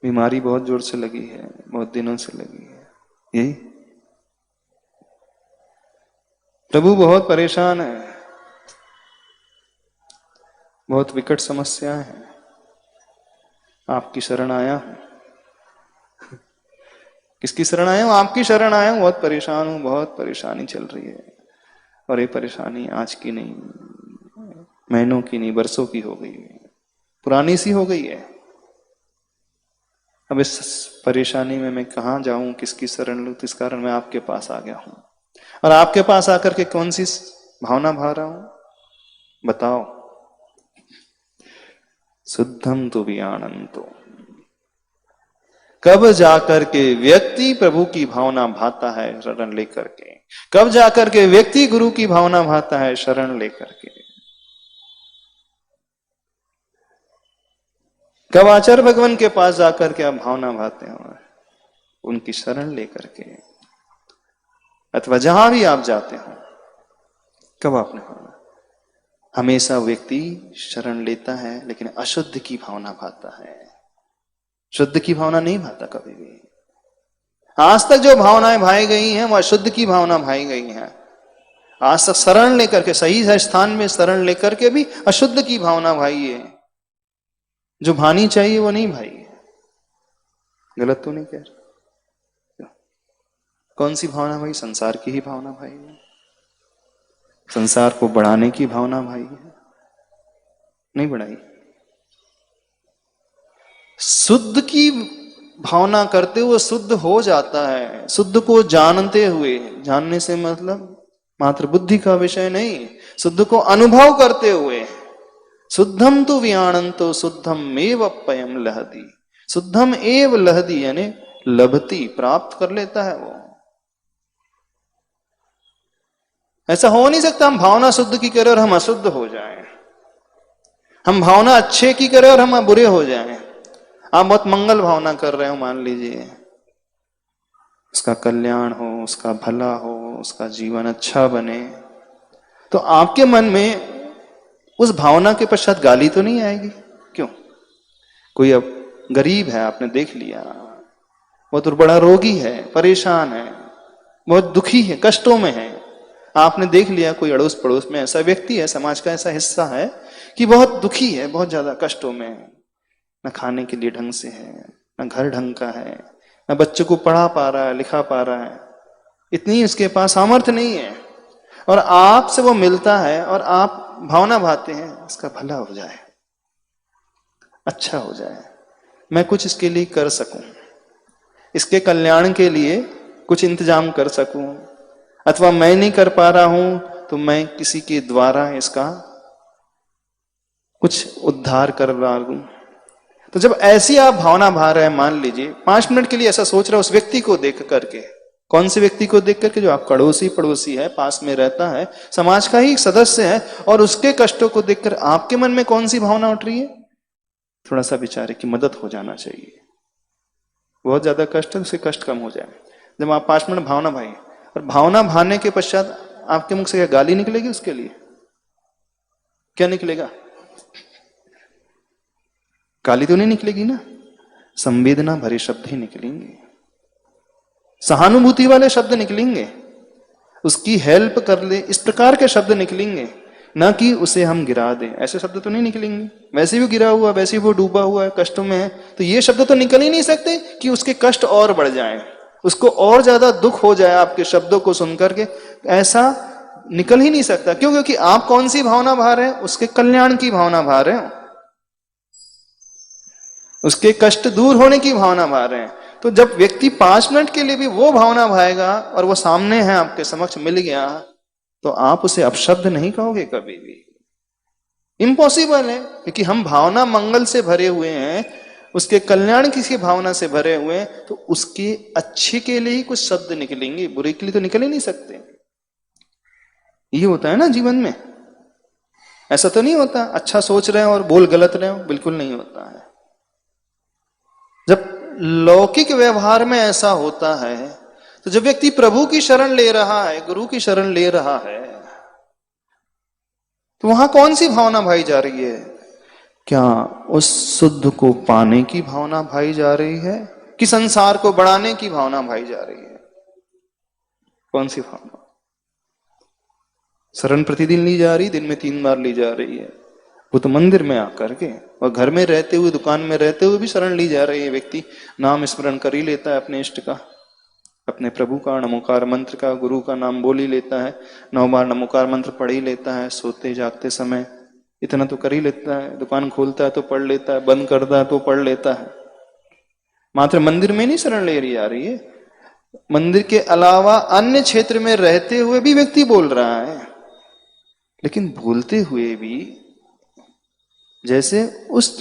Speaker 1: बीमारी बहुत जोर से लगी है, बहुत दिनों से लगी है, यही प्रभु बहुत परेशान है, बहुत विकट समस्या है, आपकी शरण आया हूं। किसकी शरण आया हूं? आपकी शरण आया हूं, बहुत परेशान हूं, बहुत परेशानी चल रही है, और ये परेशानी आज की नहीं, महीनों की नहीं, बरसों की हो गई है, पुरानी सी हो गई है। अब इस परेशानी में मैं कहां जाऊं, किसकी शरण लूं? इस कारण मैं आपके पास आ गया हूं। और आपके पास आकर के कौन सी भावना भा रहा हूं? बताओ। शुद्धम तो वियानंतो। कब जाकर के व्यक्ति प्रभु की भावना भाता है शरण लेकर के? कब जाकर के व्यक्ति गुरु की भावना भाता है शरण लेकर के? कब आचार्य भगवान के पास जाकर के आप भावना भाते हो? उनकी शरण लेकर के, अथवा जहां भी आप जाते हो, कब आपने भावना? हमेशा व्यक्ति शरण लेता है, लेकिन अशुद्ध की भावना भाता है, शुद्ध की भावना नहीं भाता कभी भी। आज तक जो भावनाएं भाई गई हैं, वह अशुद्ध की भावना भाई गई हैं। आज तक शरण लेकर के, सही है स्थान में शरण लेकर के भी अशुद्ध की भावना भाई है। जो भानी चाहिए वो नहीं भाई है। गलत तो नहीं कह रहा? कौन सी भावना भाई? संसार की ही भावना भाई है, संसार को बढ़ाने की भावना भाई है, नहीं बढ़ाई। शुद्ध की भावना करते हुए शुद्ध हो जाता है, शुद्ध को जानते हुए, जानने से मतलब मात्र बुद्धि का विषय नहीं, शुद्ध को अनुभव करते हुए। शुद्धम तो वियाणंतो शुद्धम एव पयम लहती, शुद्धम एव लहती यानी लभती, प्राप्त कर लेता है वो। ऐसा हो नहीं सकता हम भावना शुद्ध की करें और हम अशुद्ध हो जाएं, हम भावना अच्छे की करें और हम बुरे हो जाएं। आप बहुत मंगल भावना कर रहे हो, मान लीजिए, उसका कल्याण हो, उसका भला हो, उसका जीवन अच्छा बने, तो आपके मन में उस भावना के पश्चात गाली तो नहीं आएगी? क्यों? कोई अब गरीब है, आपने देख लिया, बहुत बड़ा रोगी है, परेशान है, बहुत दुखी है, कष्टों में है, आपने देख लिया कोई अड़ोस पड़ोस में ऐसा व्यक्ति है, समाज का ऐसा हिस्सा है कि बहुत दुखी है, बहुत ज्यादा कष्टों में है, न खाने के लिए ढंग से है, न घर ढंग का है, न बच्चों को पढ़ा पा रहा है, लिखा पा रहा है, इतनी उसके पास सामर्थ्य नहीं है, और आपसे वो मिलता है और आप भावना भाते हैं इसका भला हो जाए, अच्छा हो जाए, मैं कुछ इसके लिए कर सकूं, इसके कल्याण के लिए कुछ इंतजाम कर सकूं, अथवा मैं नहीं कर पा रहा हूं तो मैं किसी के द्वारा इसका कुछ उद्धार कर रहा हूं। तो जब ऐसी आप भावना भा रहे हैं, मान लीजिए 5 मिनट के लिए ऐसा सोच रहे हो उस व्यक्ति को देख करके, कौन से व्यक्ति को देख करके? जो आप पड़ोसी है, पास में रहता है, समाज का ही सदस्य है, और उसके कष्टों को देखकर आपके मन में कौन सी भावना उठ रही है? थोड़ा सा विचारे कि मदद हो जाना चाहिए, बहुत ज्यादा कष्ट है, उससे कष्ट कम हो जाए। जब आप 5 मिनट भावना भाई, और भावना भाने के पश्चात आपके मुख से क्या गाली निकलेगी? उसके लिए क्या निकलेगा? गाली तो नहीं निकलेगी ना, संवेदना भरे शब्द ही निकलेंगे, सहानुभूति वाले शब्द निकलेंगे, उसकी हेल्प कर ले इस प्रकार के शब्द निकलेंगे, ना कि उसे हम गिरा दें, ऐसे शब्द तो नहीं निकलेंगे। वैसे भी गिरा हुआ, वैसे भी वो डूबा हुआ है, कष्टों में है, तो ये शब्द तो निकल ही नहीं सकते कि उसके कष्ट और बढ़ जाएं, उसको और ज्यादा दुख हो जाए आपके शब्दों को सुनकर के, ऐसा निकल ही नहीं सकता। क्यों? क्योंकि आप कौन सी भावना भा रहे हैं? उसके कल्याण की भावना भा रहे हैं, उसके कष्ट दूर होने की भावना भा रहे हैं। तो जब व्यक्ति 5 मिनट के लिए भी वो भावना भाएगा और वो सामने है, आपके समक्ष मिल गया, तो आप उसे अपशब्द नहीं कहोगे कभी भी, इम्पॉसिबल है। क्योंकि हम भावना मंगल से भरे हुए हैं, उसके कल्याण की भावना से भरे हुए हैं, तो उसके अच्छे के लिए ही कुछ शब्द निकलेंगे, बुरे के लिए तो निकल ही नहीं सकते। ये होता है ना जीवन में, ऐसा तो नहीं होता अच्छा सोच रहे हो और बोल गलत रहे हो, बिल्कुल नहीं होता है। जब लौकिक व्यवहार में ऐसा होता है, तो जब व्यक्ति प्रभु की शरण ले रहा है, गुरु की शरण ले रहा है, तो वहां कौन सी भावना भाई जा रही है? क्या उस शुद्ध को पाने की भावना भाई जा रही है, कि संसार को बढ़ाने की भावना भाई जा रही है? कौन सी भावना? शरण प्रतिदिन ली जा रही, दिन में 3 बार ली जा रही है, वो तो मंदिर में आकर के, और घर में रहते हुए, दुकान में रहते हुए भी शरण ली जा रही है। व्यक्ति नाम स्मरण कर ही लेता है अपने इष्ट का, अपने प्रभु का, नमोकार मंत्र का, गुरु का नाम बोल ही लेता है, 9 बार नमोकार मंत्र पढ़ ही लेता है, सोते जागते समय इतना तो कर ही लेता है, दुकान खोलता है तो पढ़ लेता है, बंद करता है तो पढ़ लेता है। मात्र मंदिर में नहीं शरण ले रही आ रही है, मंदिर के अलावा अन्य क्षेत्र में रहते हुए भी व्यक्ति बोल रहा है। लेकिन बोलते हुए भी, जैसे उस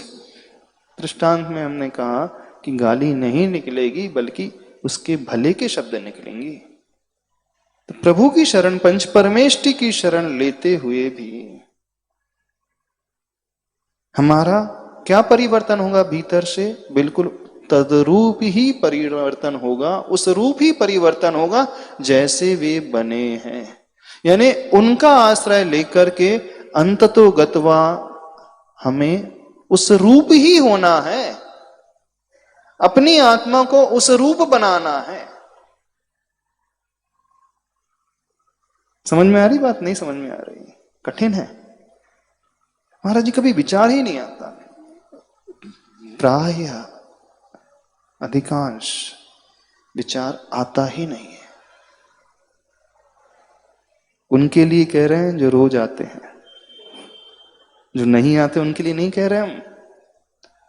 Speaker 1: दृष्टांत में हमने कहा कि गाली नहीं निकलेगी, बल्कि उसके भले के शब्द निकलेंगे। तो प्रभु की शरण, पंच परमेष्टि की शरण लेते हुए भी हमारा क्या परिवर्तन होगा भीतर से? बिल्कुल तदरूप ही परिवर्तन होगा, उस रूप ही परिवर्तन होगा जैसे वे बने हैं। यानी उनका आश्रय लेकर के अंततो गत्वा हमें उस रूप ही होना है, अपनी आत्मा को उस रूप बनाना है। समझ में आ रही बात? नहीं समझ में आ रही? कठिन है महाराज जी, कभी विचार ही नहीं आता। प्राय अधिकांश विचार आता ही नहीं है। उनके लिए कह रहे हैं जो रोज आते हैं, जो नहीं आते उनके लिए नहीं कह रहे हम।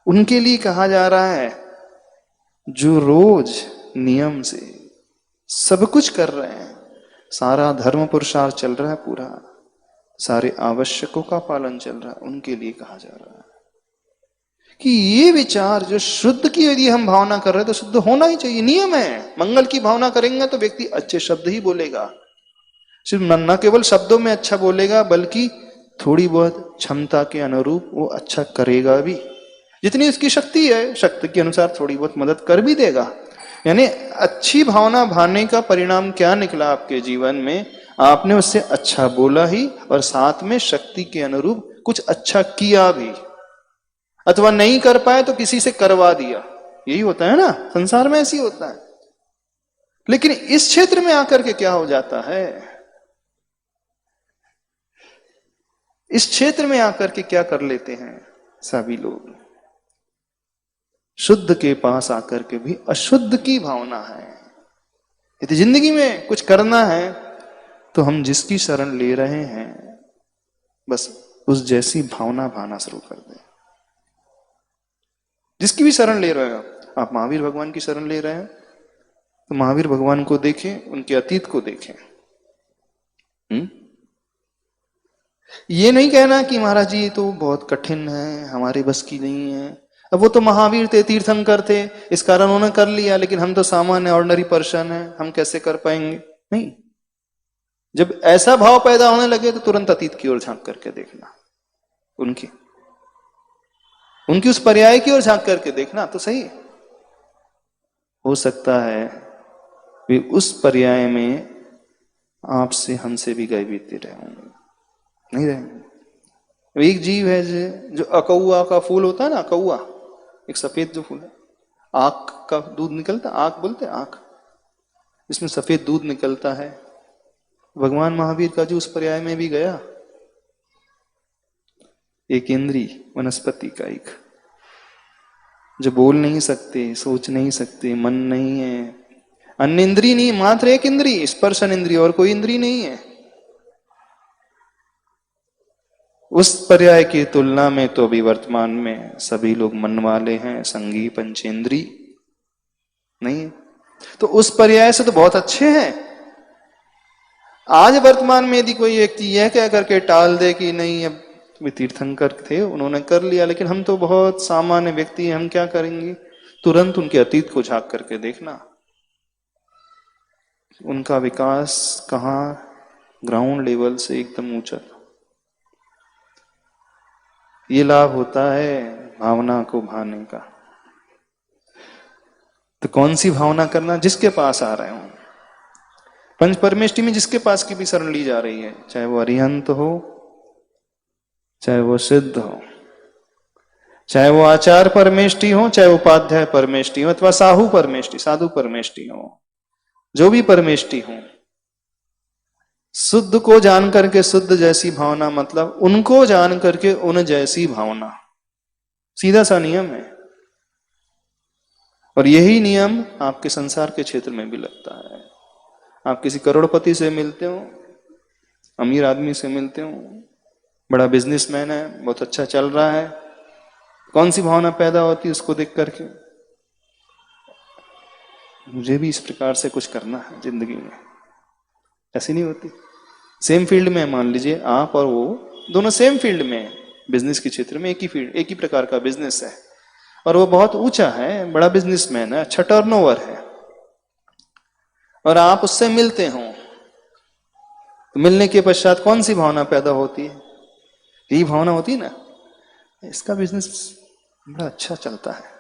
Speaker 1: उनके लिए कहा जा रहा है जो रोज नियम से सब कुछ कर रहे हैं, सारा धर्म पुरुषार्थ चल रहा है पूरा, सारे आवश्यकों का पालन चल रहा है, उनके लिए कहा जा रहा है कि ये विचार जो शुद्ध की यदि हम भावना कर रहे हैं तो शुद्ध होना ही चाहिए, नियम है। मंगल की भावना करेंगे तो व्यक्ति अच्छे शब्द ही बोलेगा, सिर्फ न केवल शब्दों में अच्छा बोलेगा, बल्कि थोड़ी बहुत क्षमता के अनुरूप वो अच्छा करेगा भी, जितनी उसकी शक्ति है, शक्ति के अनुसार थोड़ी बहुत मदद कर भी देगा। यानी अच्छी भावना भाने का परिणाम क्या निकला आपके जीवन में? आपने उससे अच्छा बोला ही, और साथ में शक्ति के अनुरूप कुछ अच्छा किया भी, अथवा नहीं कर पाए तो किसी से करवा दिया। यही होता है ना, संसार में ऐसी होता है। लेकिन इस क्षेत्र में आकर के क्या हो जाता है? इस क्षेत्र में आकर के क्या कर लेते हैं सभी लोग? शुद्ध के पास आकर के भी अशुद्ध की भावना है। यदि जिंदगी में कुछ करना है तो हम जिसकी शरण ले रहे हैं बस उस जैसी भावना भाना शुरू कर दें। जिसकी भी शरण ले रहे हो, आप महावीर भगवान की शरण ले रहे हैं तो महावीर भगवान को देखें, उनके अतीत को देखें। ये नहीं कहना कि महाराज जी तो बहुत कठिन है, हमारे बस की नहीं है। अब वो तो महावीर थे, तीर्थंकर थे, इस कारण उन्होंने कर लिया, लेकिन हम तो सामान्य ऑर्डिनरी पर्सन है, हम कैसे कर पाएंगे? नहीं, जब ऐसा भाव पैदा होने लगे तो तुरंत अतीत की ओर झांक करके देखना, उनकी उस पर्याय की ओर झांक करके देखना तो सही। हो सकता है वे उस पर्याय में आपसे हमसे भी गए बीते रहे होंगे, नहीं रहेंगे। एक जीव है जो अकौआ का फूल होता है ना, अकौआ एक सफेद जो फूल है, आंख का दूध निकलता, आंख बोलते हैं, आंख, इसमें सफेद दूध निकलता है। भगवान महावीर का जो उस पर्याय में भी गया, एक इंद्री वनस्पति का एक, जो बोल नहीं सकते, सोच नहीं सकते, मन नहीं है, अन्य इंद्री नहीं, मात्र एक इंद्री, स्पर्शन इंद्री, और कोई इंद्री नहीं है। उस पर्याय की तुलना में तो अभी वर्तमान में सभी लोग मन वाले हैं, संगी पंचेंद्री नहीं है, तो उस पर्याय से तो बहुत अच्छे हैं। आज वर्तमान में यदि कोई व्यक्ति यह कह करके टाल दे कि नहीं, अब वे तीर्थंकर थे, उन्होंने कर लिया, लेकिन हम तो बहुत सामान्य व्यक्ति हैं, हम क्या करेंगे? तुरंत उनके अतीत को झांक करके देखना, उनका विकास कहां ग्राउंड लेवल से एकदम ऊंचा। ये लाभ होता है भावना को भाने का। तो कौन सी भावना करना? जिसके पास आ रहे हो, पंच परमेष्टि में जिसके पास की भी शरण ली जा रही है, चाहे वो अरिहंत हो, चाहे वो सिद्ध हो, चाहे वो आचार परमेष्टि हो, चाहे उपाध्याय परमेष्टि हो, अथवा साहू परमेष्टि, साधु परमेष्टि हो, जो भी परमेष्टि हो, शुद्ध को जान करके शुद्ध जैसी भावना, मतलब उनको जान करके उन जैसी भावना, सीधा सा नियम है। और यही नियम आपके संसार के क्षेत्र में भी लगता है। आप किसी करोड़पति से मिलते हो, अमीर आदमी से मिलते हो, बड़ा बिजनेसमैन है, बहुत अच्छा चल रहा है, कौन सी भावना पैदा होती है उसको देख करके? मुझे भी इस प्रकार से कुछ करना है जिंदगी में। ऐसी नहीं होती। सेम फील्ड में, मान लीजिए आप और वो दोनों सेम फील्ड में, बिजनेस के क्षेत्र में, एक ही फील्ड, एक ही प्रकार का बिजनेस है, और वो बहुत ऊंचा है, बड़ा बिजनेसमैन है, अच्छा टर्नओवर है, और आप उससे मिलते हो, तो मिलने के पश्चात कौन सी भावना पैदा होती है? यही भावना होती है ना, इसका बिजनेस बड़ा अच्छा चलता है,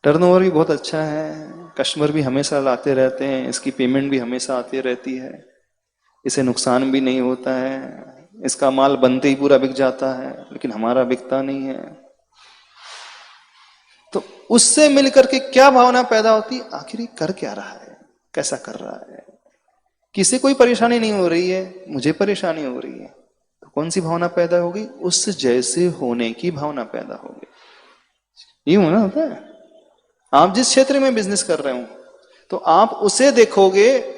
Speaker 1: टर्नओवर भी बहुत अच्छा है, कस्टमर भी हमेशा लाते रहते हैं, इसकी पेमेंट भी हमेशा आती रहती है, इसे नुकसान भी नहीं होता है, इसका माल बनते ही पूरा बिक जाता है, लेकिन हमारा बिकता नहीं है। तो उससे मिलकर के क्या भावना पैदा होती? आखिर कर क्या रहा है, कैसा कर रहा है, किसी कोई परेशानी नहीं हो रही है, मुझे परेशानी हो रही है, तो कौन सी भावना पैदा होगी? उस जैसे होने की भावना पैदा होगी। ये होना होता है। आप जिस क्षेत्र में बिजनेस कर रहे हो, तो आप उसे देखोगे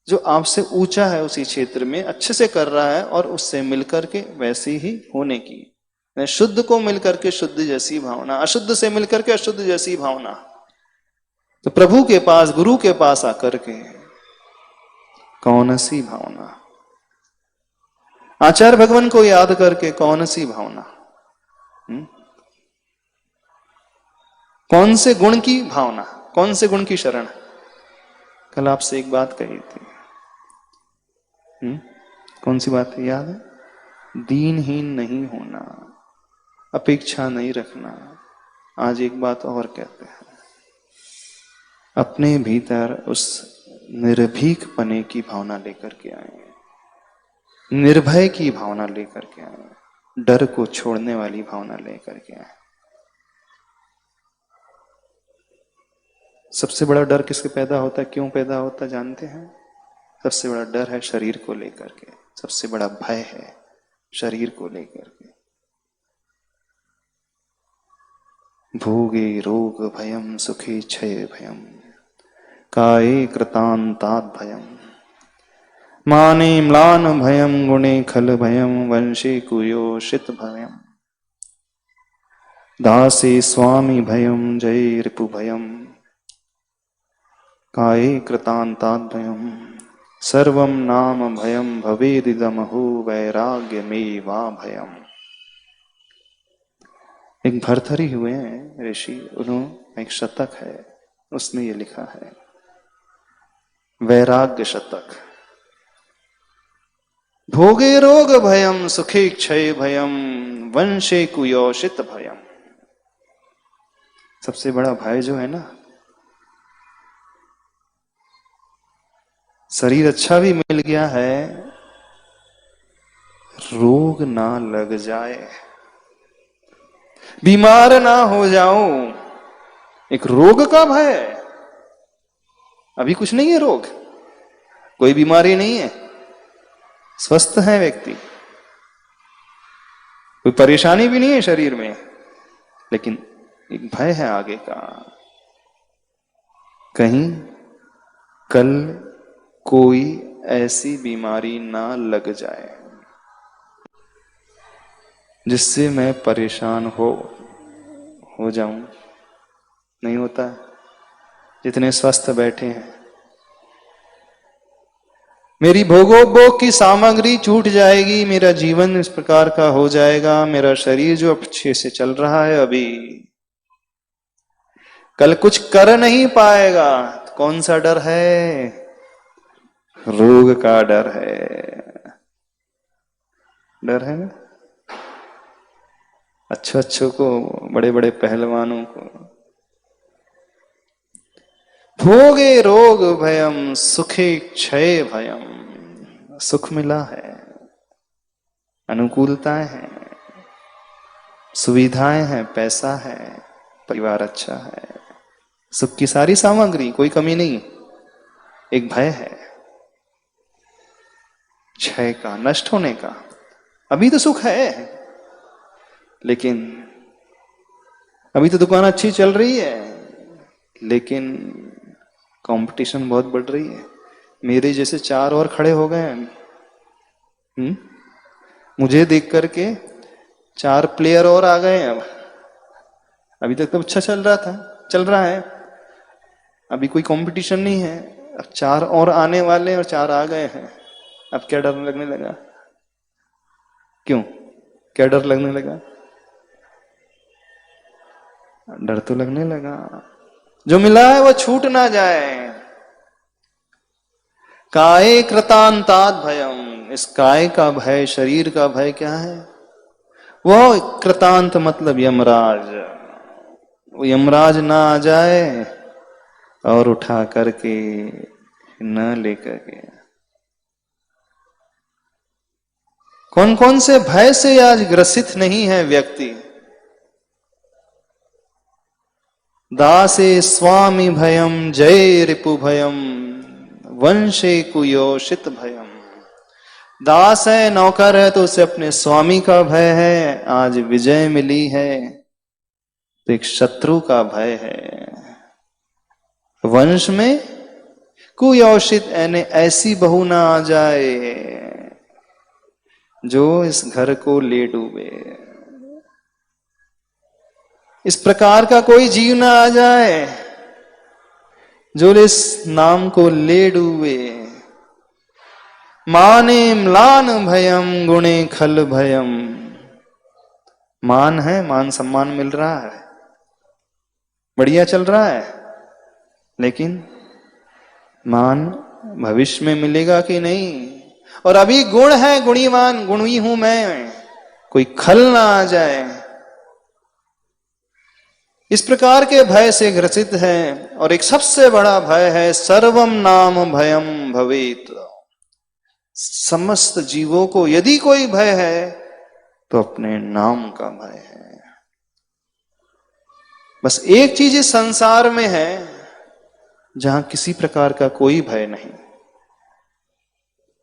Speaker 1: जो आपसे ऊंचा है, उसी क्षेत्र में अच्छे से कर रहा है, और उससे मिलकर के वैसी ही होने की, शुद्ध को मिलकर के शुद्ध जैसी भावना, अशुद्ध से मिलकर के अशुद्ध जैसी भावना। तो प्रभु के पास, गुरु के पास आकर के कौन सी भावना, आचार्य भगवान को याद करके कौन सी भावना, कौन से गुण की भावना, कौन से गुण की शरण? कल आपसे एक बात कही थी, कौन सी बात है, याद है? दीनहीन नहीं होना, अपेक्षा नहीं रखना। आज एक बात और कहते हैं, अपने भीतर उस निर्भीक पने की भावना लेकर के आए, निर्भय की भावना लेकर के आए, डर को छोड़ने वाली भावना लेकर के आए। सबसे बड़ा डर किसके पैदा होता है, क्यों पैदा होता है जानते हैं? सबसे बड़ा डर है शरीर को लेकर के, सबसे बड़ा भय है शरीर को लेकर के। भोगे रोग भयम सुखे क्षय भयम काये कृतांतात् भयम माने म्लान भयम गुणे खल भयम वंशे कुयोषित भयम दासे स्वामी भयम जय रिपु भयम काये कृतांतात् भयम सर्वम नाम भयम भवेदिदमहो वैराग्यमेवा भयम। एक भरथरी हुए हैं ऋषि, उन्होंने एक शतक है, उसमें ये लिखा है वैराग्य शतक। भोगे रोग भयम सुखे क्षय भयम वंशे कुयोषित भयम। सबसे बड़ा भय जो है ना, शरीर अच्छा भी मिल गया है, रोग ना लग जाए, बीमार ना हो जाऊं, एक रोग का भय। अभी कुछ नहीं है, रोग कोई बीमारी नहीं है, स्वस्थ है व्यक्ति, कोई परेशानी भी नहीं है शरीर में, लेकिन एक भय है आगे का, कहीं कल कोई ऐसी बीमारी ना लग जाए जिससे मैं परेशान हो जाऊं। नहीं होता, जितने स्वस्थ बैठे हैं, मेरी भोगोपभोग की सामग्री छूट जाएगी, मेरा जीवन इस प्रकार का हो जाएगा, मेरा शरीर जो अच्छे से चल रहा है अभी, कल कुछ कर नहीं पाएगा। तो कौन सा डर है? रोग का डर है। डर है ना, अच्छों को, बड़े बड़े पहलवानों को। भोगे रोग भयम सुखे क्षय भयम। सुख मिला है, अनुकूलताएं हैं, सुविधाएं हैं, पैसा है, परिवार अच्छा है, सुख की सारी सामग्री, कोई कमी नहीं। एक भय है क्षय का, नष्ट होने का। अभी तो सुख है, लेकिन अभी तो दुकान अच्छी चल रही है, लेकिन कंपटीशन बहुत बढ़ रही है। मेरे जैसे 4 और खड़े हो गए हैं, मुझे देख करके 4 प्लेयर और आ गए हैं। अब अभी तक तो अच्छा चल रहा है, अभी कोई कंपटीशन नहीं है, अब 4 और आने वाले हैं और 4 आ गए हैं। अब क्या डर लगने लगा? क्यों, क्या डर लगने लगा? डर तो लगने लगा जो मिला है वो छूट ना जाए। काये कृतांतात् भयम। इस काय का भय, शरीर का भय क्या है? वो कृतांत मतलब यमराज, वो यमराज ना आ जाए और उठा करके न लेकर के। कौन कौन से भय से आज ग्रसित नहीं है व्यक्ति? दासे स्वामी भयम जय रिपु भयम वंशे कुयोषित भयम। दास है, नौकर है, तो उसे अपने स्वामी का भय है। आज विजय मिली है तो एक शत्रु का भय है। वंश में कुयोषित यानी ऐसी बहू ना आ जाए जो इस घर को ले डूबे, इस प्रकार का कोई जीव ना आ जाए जो इस नाम को ले डूबे। माने म्लान भयम गुणे खल भयम। मान है, मान सम्मान मिल रहा है, बढ़िया चल रहा है, लेकिन मान भविष्य में मिलेगा कि नहीं? और अभी गुण है, गुणीवान, गुणी हूं मैं, कोई खल ना आ जाए, इस प्रकार के भय से ग्रसित है। और एक सबसे बड़ा भय है सर्वम नाम भयम भवेत। समस्त जीवों को यदि कोई भय है तो अपने नाम का भय है। बस एक चीज इस संसार में है जहां किसी प्रकार का कोई भय नहीं,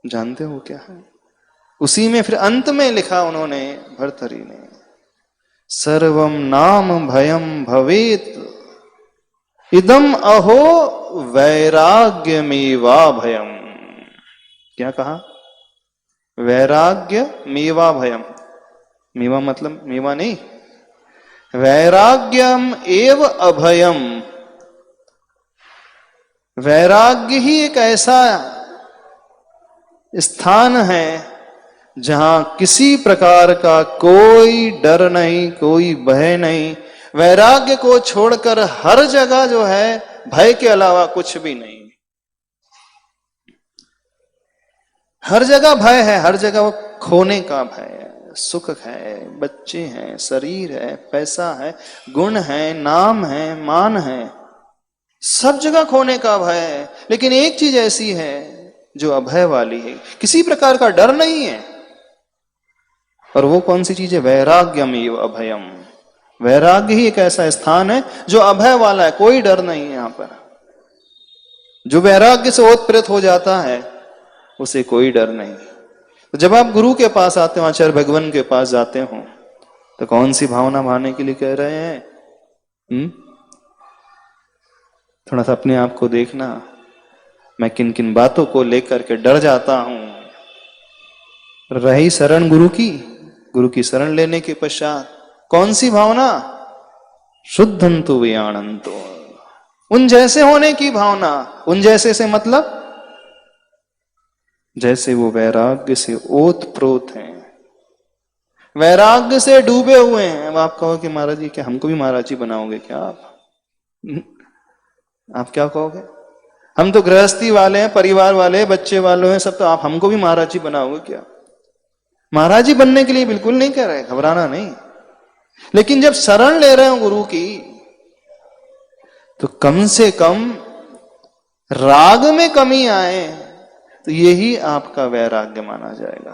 Speaker 1: जानते हो क्या है? उसी में फिर अंत में लिखा उन्होंने, भर्तहरि ने, सर्वम नाम भयम भवेत इदम अहो वैराग्यमेवा भयम। क्या कहा? वैराग्य मेवा भयम। मेवा मतलब मेवा नहीं, वैराग्यम एव अभयम। वैराग्य ही एक ऐसा स्थान है जहां किसी प्रकार का कोई डर नहीं, कोई भय नहीं। वैराग्य को छोड़कर हर जगह जो है भय के अलावा कुछ भी नहीं। हर जगह भय है, हर जगह वो खोने का भय है। सुख है, बच्चे हैं, शरीर है, पैसा है, गुण है, नाम है, मान है, सब जगह खोने का भय है। लेकिन एक चीज ऐसी है जो अभय वाली है, किसी प्रकार का डर नहीं है। और वो कौन सी चीज है? वैराग्यमेव अभयम। वैराग्य ही एक ऐसा स्थान है जो अभय वाला है, कोई डर नहीं है यहां पर। जो वैराग्य से ओतप्रोत हो जाता है उसे कोई डर नहीं। तो जब आप गुरु के पास आते हो, आचार्य भगवान के पास जाते हो, तो कौन सी भावना भाने के लिए कह रहे हैं? थोड़ा सा अपने आप को देखना, मैं किन किन बातों को लेकर के डर जाता हूं। रही शरण गुरु की, गुरु की शरण लेने के पश्चात कौन सी भावना? शुद्धंतु वियाणंतु, उन जैसे होने की भावना। उन जैसे से मतलब जैसे वो वैराग्य से ओतप्रोत हैं, वैराग्य से डूबे हुए हैं। अब आप कहो कि महाराज जी क्या हमको भी महाराज जी बनाओगे क्या आप क्या कहोगे? हम तो गृहस्थी वाले हैं, परिवार वाले, बच्चे वाले हैं सब, तो आप हमको भी महाराज जी बनाओगे क्या? महाराज जी बनने के लिए बिल्कुल नहीं कह रहे, घबराना नहीं। लेकिन जब शरण ले रहे हो गुरु की, तो कम से कम राग में कमी आए तो यही आपका वैराग्य माना जाएगा।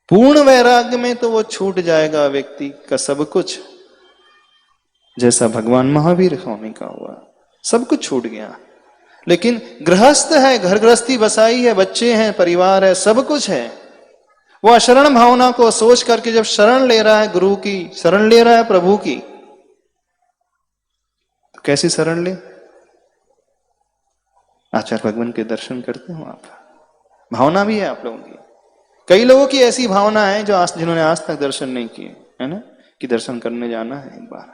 Speaker 1: पूर्ण वैराग्य में तो वो छूट जाएगा व्यक्ति का सब कुछ, जैसा भगवान महावीर स्वामी का हुआ, सब कुछ छूट गया। लेकिन गृहस्थ है, घर गृहस्थी बसाई है, बच्चे हैं, परिवार है, सब कुछ है। वो अशरण भावना को सोच करके जब शरण ले रहा है गुरु की, शरण ले रहा है प्रभु की, तो कैसी शरण ले? आचार्य भगवान के दर्शन करते हो आप? भावना भी है आप लोगों की। कई लोगों की ऐसी भावना है जो जिन्होंने आज तक दर्शन नहीं किए, है ना, कि दर्शन करने जाना है एक बार।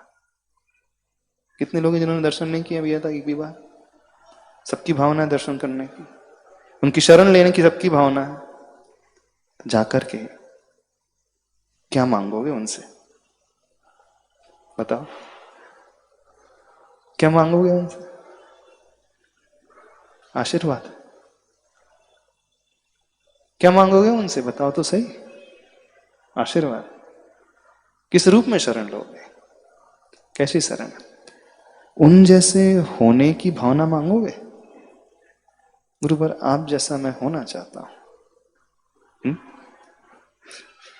Speaker 1: कितने लोग हैं जिन्होंने दर्शन नहीं किया भैया था एक भी बार? सबकी भावना है दर्शन करने की, उनकी शरण लेने की सबकी भावना है। जाकर के क्या मांगोगे उनसे? बताओ, क्या मांगोगे उनसे? आशीर्वाद? क्या मांगोगे उनसे? बताओ तो सही। आशीर्वाद? किस रूप में शरण लोगे? कैसी शरण? उन जैसे होने की भावना मांगोगे? गुरुवर आप जैसा मैं होना चाहता हूं।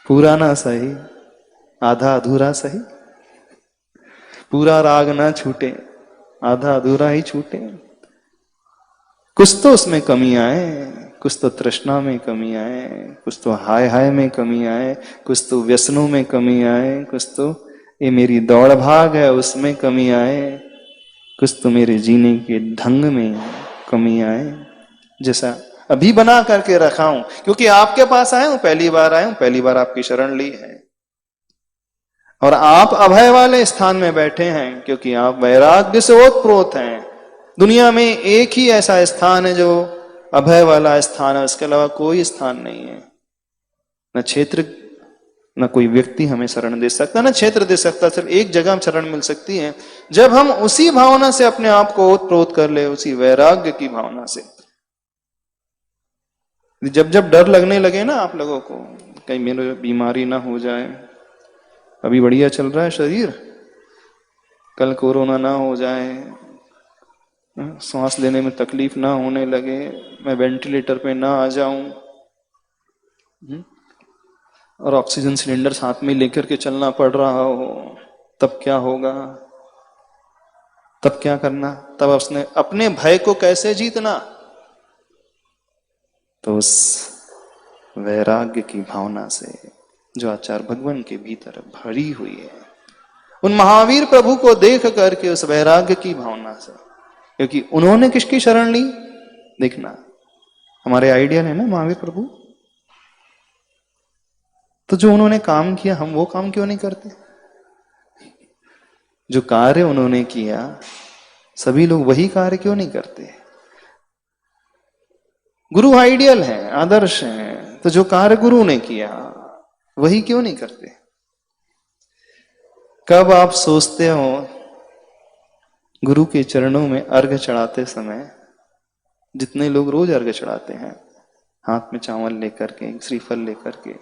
Speaker 1: पूरा ना सही, आधा अधूरा सही। पूरा राग ना छूटे, आधा अधूरा ही छूटे। कुछ तो उसमें कमी आए, कुछ तो तृष्णा में कमी आए, कुछ तो हाय हाय में कमी आए, कुछ तो व्यसनों में कमी आए, कुछ तो ये मेरी दौड़ भाग है उसमें कमी आए, कुछ तो मेरे जीने के ढंग में कमी आए। जैसा अभी बना करके रखा हूं, क्योंकि आपके पास आया हूं, पहली बार आया हूं, पहली बार आपकी शरण ली है। और आप अभय वाले स्थान में बैठे हैं क्योंकि आप वैराग्य से ओतप्रोत हैं। दुनिया में एक ही ऐसा स्थान है जो अभय वाला स्थान है, उसके अलावा कोई स्थान नहीं है। न क्षेत्र, न कोई व्यक्ति हमें शरण दे सकता, न क्षेत्र दे सकता। सिर्फ एक जगह शरण मिल सकती है, जब हम उसी भावना से अपने आप को ओतप्रोत कर ले, उसी वैराग्य की भावना से। जब जब डर लगने लगे ना आप लोगों को, कहीं मेरे बीमारी ना हो जाए, अभी बढ़िया चल रहा है शरीर, कल कोरोना ना हो जाए, सांस लेने में तकलीफ ना होने लगे, मैं वेंटिलेटर पे ना आ जाऊं, और ऑक्सीजन सिलेंडर साथ में लेकर के चलना पड़ रहा हो, तब क्या होगा? तब क्या करना? तब उसने अपने भय को कैसे जीतना? तो उस वैराग्य की भावना से, जो आचार्य भगवान के भीतर भरी हुई है, उन महावीर प्रभु को देख करके उस वैराग्य की भावना से, क्योंकि उन्होंने किसकी शरण ली? देखना, हमारे आइडियल है ना महावीर प्रभु, तो जो उन्होंने काम किया हम वो काम क्यों नहीं करते? जो कार्य उन्होंने किया सभी लोग वही कार्य क्यों नहीं करते? गुरु आइडियल है, आदर्श है, तो जो कार्य गुरु ने किया वही क्यों नहीं करते? कब आप सोचते हो गुरु के चरणों में अर्घ्य चढ़ाते समय, जितने लोग रोज अर्घ्य चढ़ाते हैं हाथ में चावल लेकर के, श्रीफल लेकर के,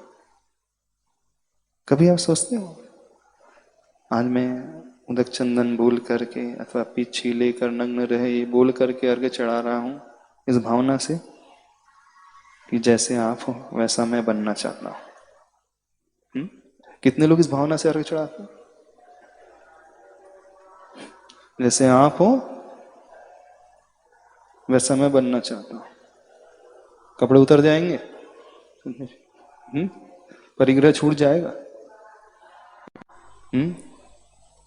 Speaker 1: कभी आप सोचते हो आज मैं उदक चंदन बोल करके अथवा पीछी लेकर नग्न रहे ये बोल करके अर्घ्य चढ़ा रहा हूं इस भावना से कि जैसे आप हो वैसा मैं बनना चाहता हूं? कितने लोग इस भावना से अर्घ्य चढ़ाते हैं? जैसे आप हो वैसा मैं बनना चाहता हूं। कपड़े उतर जाएंगे, परिग्रह छूट जाएगा,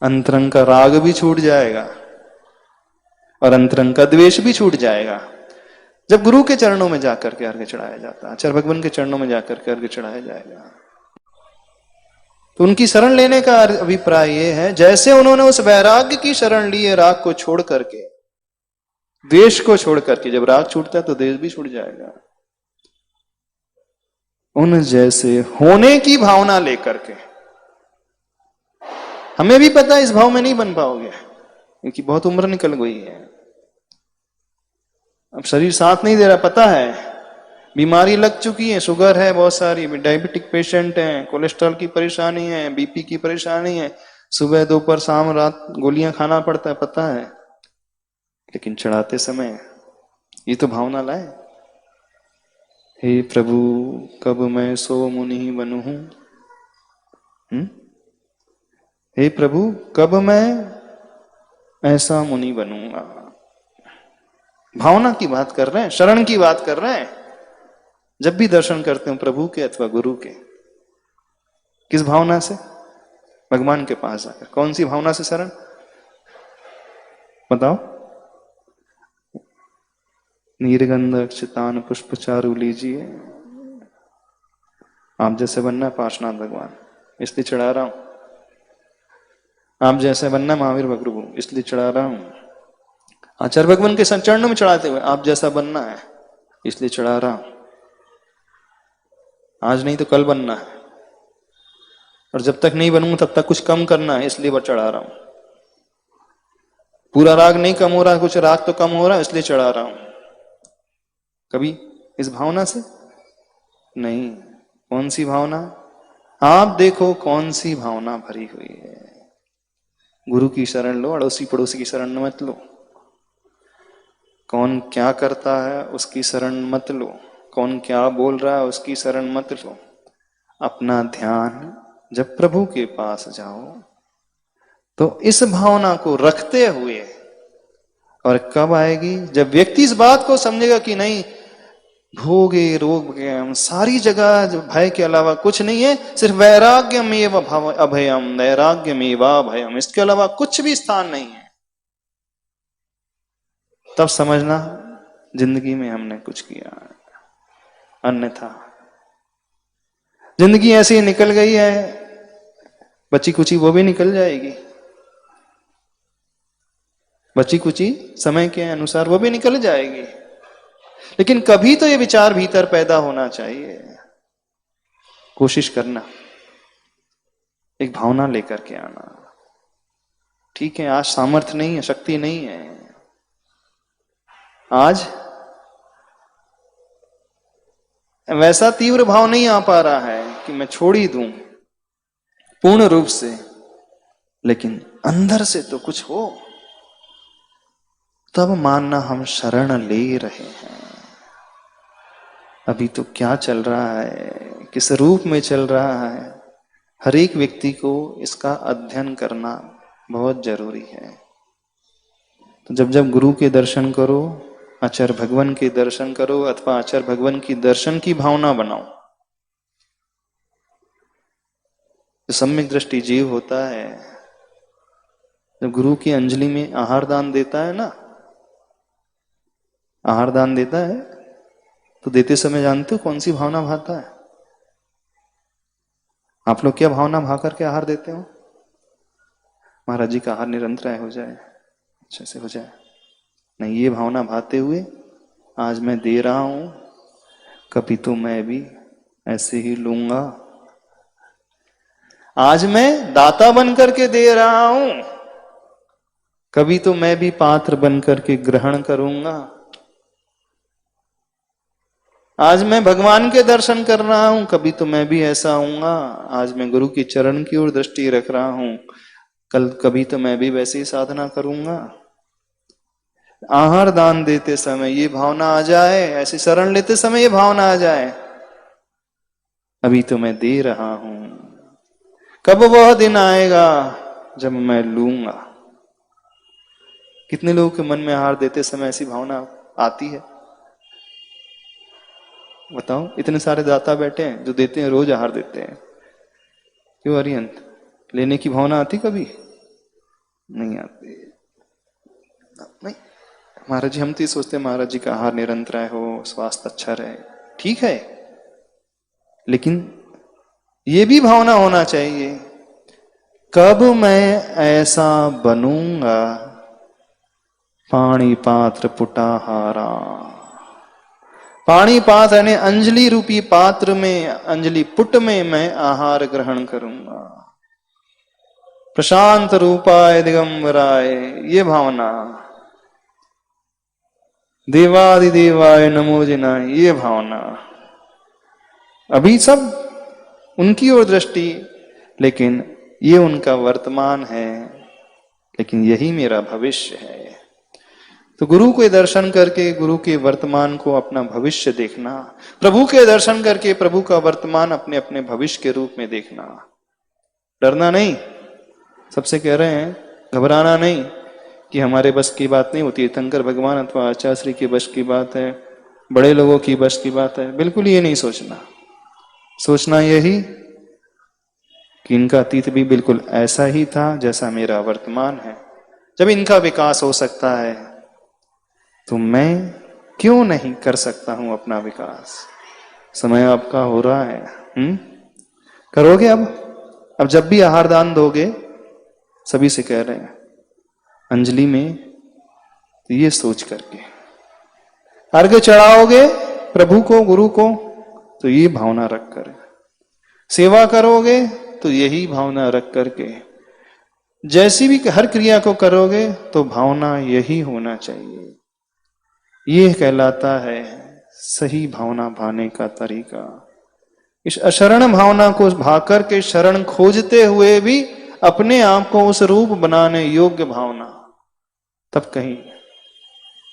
Speaker 1: अंतरंग का राग भी छूट जाएगा और अंतरंग का द्वेष भी छूट जाएगा जब गुरु के चरणों में जाकर के अर्घ्य चढ़ाया जाता है, आचार्य भगवान के चरणों में जाकर के अर्घ्य चढ़ाया जाएगा। तो उनकी शरण लेने का अभिप्राय यह है, जैसे उन्होंने उस वैराग्य की शरण ली है, राग को छोड़ करके, द्वेष को छोड़ करके, जब राग छूटता है तो द्वेष भी छूट जाएगा। उन जैसे होने की भावना लेकर के, हमें भी पता है इस भाव में नहीं बन पाओगे क्योंकि बहुत उम्र निकल गई है, अब शरीर साथ नहीं दे रहा, पता है, बीमारी लग चुकी है, शुगर है, बहुत सारी डायबिटिक पेशेंट हैं, कोलेस्ट्रॉल की परेशानी है, बीपी की परेशानी है, सुबह दोपहर शाम रात गोलियां खाना पड़ता है, पता है, लेकिन चढ़ाते समय ये तो भावना लाए, हे प्रभु कब मैं सो मुनि बनूं, हे प्रभु कब मैं ऐसा मुनि बनूंगा। भावना की बात कर रहे हैं, शरण की बात कर रहे हैं। जब भी दर्शन करते हो प्रभु के अथवा गुरु के, किस भावना से? भगवान के पास जाकर। कौन सी भावना से शरण? बताओ। नीरगंध अक्षतान पुष्प चारु लीजिए, आप जैसे बनना है पार्श्वनाथ भगवान इसलिए चढ़ा रहा हूं, आप जैसे बनना महावीर प्रभु इसलिए चढ़ा रहा हूं, आचार्य भगवान के चरणों में चढ़ाते हुए आप जैसा बनना है इसलिए चढ़ा रहा हूं, आज नहीं तो कल बनना है, और जब तक नहीं बनूंगा तब तक कुछ कम करना है इसलिए वो चढ़ा रहा हूं, पूरा राग नहीं कम हो रहा, कुछ राग तो कम हो रहा है इसलिए चढ़ा रहा हूं। कभी इस भावना से नहीं। कौन सी भावना? आप देखो कौन सी भावना भरी हुई है। गुरु की शरण लो, अड़ोसी पड़ोसी की शरण मत लो, कौन क्या करता है उसकी शरण मत लो, कौन क्या बोल रहा है उसकी शरण मत लो। अपना ध्यान जब प्रभु के पास जाओ तो इस भावना को रखते हुए, और कब आएगी? जब व्यक्ति इस बात को समझेगा कि नहीं, भोगे रोग हम सारी जगह भय के अलावा कुछ नहीं है, सिर्फ वैराग्यमेव अभयम, वैराग्यमेव अभयम, इसके अलावा कुछ भी स्थान नहीं है, तब समझना जिंदगी में हमने कुछ किया है। अन्यथा जिंदगी ऐसी ही निकल गई है, बची कुची वो भी निकल जाएगी, बची कुची समय के अनुसार वो भी निकल जाएगी, लेकिन कभी तो ये विचार भीतर पैदा होना चाहिए। कोशिश करना, एक भावना लेकर के आना। ठीक है, आज सामर्थ्य नहीं है, शक्ति नहीं है, आज वैसा तीव्र भाव नहीं आ पा रहा है कि मैं छोड़ ही दूं पूर्ण रूप से, लेकिन अंदर से तो कुछ हो, तब मानना हम शरण ले रहे हैं। अभी तो क्या चल रहा है, किस रूप में चल रहा है, हर एक व्यक्ति को इसका अध्ययन करना बहुत जरूरी है। तो जब जब गुरु के दर्शन करो, आचार्य भगवान के दर्शन करो, अथवा आचार्य भगवान की दर्शन की भावना बनाओ, जो सम्यक दृष्टि जीव होता है, जब गुरु की अंजलि में आहार दान देता है ना, आहार दान देता है, तो देते समय जानते हो कौन सी भावना भाता है? आप लोग क्या भावना भा करके आहार देते हो? महाराज जी का आहार निरंतर हो जाए, अच्छे से हो जाए। नहीं, ये भावना भाते हुए आज मैं दे रहा हूं, कभी तो मैं भी ऐसे ही लूंगा। आज मैं दाता बन करके दे रहा हूं, कभी तो मैं भी पात्र बन करके ग्रहण करूंगा। आज मैं भगवान के दर्शन कर रहा हूं, कभी तो मैं भी ऐसा आऊंगा। आज मैं गुरु की चरण की ओर दृष्टि रख रहा हूं, कल कभी तो मैं भी वैसी साधना करूंगा। आहार दान देते समय ये भावना आ जाए, ऐसी शरण लेते समय ये भावना आ जाए, अभी तो मैं दे रहा हूं, कब वह दिन आएगा जब मैं लूंगा। कितने लोगों के मन में आहार देते समय ऐसी भावना आती है? बताओ। इतने सारे दाता बैठे हैं जो देते हैं, रोज आहार देते हैं, क्यों अरिहंत? लेने की भावना आती कभी? नहीं आती। नहीं महाराज जी, हम तो ये सोचते हैं महाराज जी का आहार निरंतर हो, स्वास्थ्य अच्छा रहे, ठीक है, लेकिन ये भी भावना होना चाहिए, कब मैं ऐसा बनूंगा पाणी पात्र पुटाहारा। पाणी पात्र यानी अंजलि रूपी पात्र में, अंजलि पुट में मैं आहार ग्रहण करूंगा। प्रशांत रूपाय दिगंबराय, ये भावना। देवादिदेवाय नमो जिनाय, ये भावना। अभी सब उनकी ओर दृष्टि, लेकिन ये उनका वर्तमान है, लेकिन यही मेरा भविष्य है। तो गुरु के दर्शन करके गुरु के वर्तमान को अपना भविष्य देखना, प्रभु के दर्शन करके प्रभु का वर्तमान अपने अपने भविष्य के रूप में देखना। डरना नहीं, सबसे कह रहे हैं घबराना नहीं कि हमारे बस की बात नहीं होती, तीर्थंकर भगवान अथवा आचार्य श्री के बस की बात है, बड़े लोगों की बस की बात है। बिल्कुल ये नहीं सोचना। सोचना यही कि इनका अतीत भी बिल्कुल ऐसा ही था जैसा मेरा वर्तमान है। जब इनका विकास हो सकता है तो मैं क्यों नहीं कर सकता हूं अपना विकास? समय आपका हो रहा है, करोगे अब जब भी आहार दान दोगे, सभी से कह रहे हैं अंजलि में, तो ये सोच करके अर्घ्य चढ़ाओगे प्रभु को, गुरु को, तो ये भावना रख कर सेवा करोगे, तो यही भावना रख करके जैसी भी हर क्रिया को करोगे तो भावना यही होना चाहिए। ये कहलाता है सही भावना भाने का तरीका। इस अशरण भावना को भाकर के शरण खोजते हुए भी अपने आप को उस रूप बनाने योग्य भावना, तब कहीं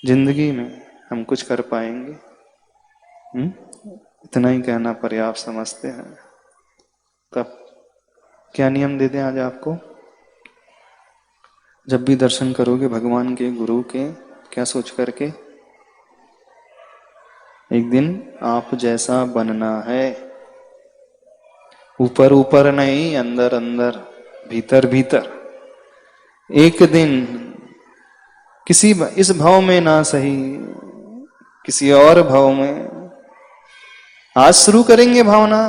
Speaker 1: जिंदगी में हम कुछ कर पाएंगे। इतना ही कहना पर्याप्त समझते हैं। तब क्या नियम दे दें आज आपको? जब भी दर्शन करोगे भगवान के, गुरु के, क्या सोच करके? एक दिन आप जैसा बनना है, ऊपर ऊपर नहीं, अंदर अंदर, भीतर भीतर। एक दिन किसी इस भाव में ना सही, किसी और भाव में आज शुरू करेंगे भावना,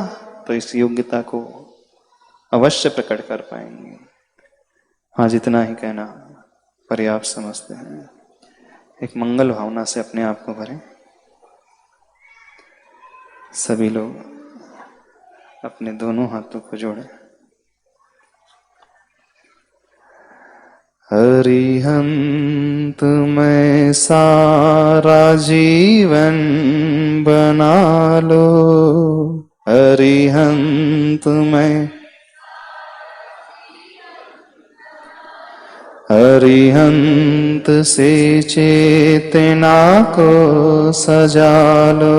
Speaker 1: तो इस योग्यता को अवश्य प्रकट कर पाएंगे। हाँ, जितना ही कहना पर्याप्त समझते हैं। एक मंगल भावना से अपने आप को भरें। सभी लोग अपने दोनों हाथों को जोड़ें। अरिहंत में सारा जीवन बना लो, अरिहंत में, अरिहंत से चेतना को सजा लो।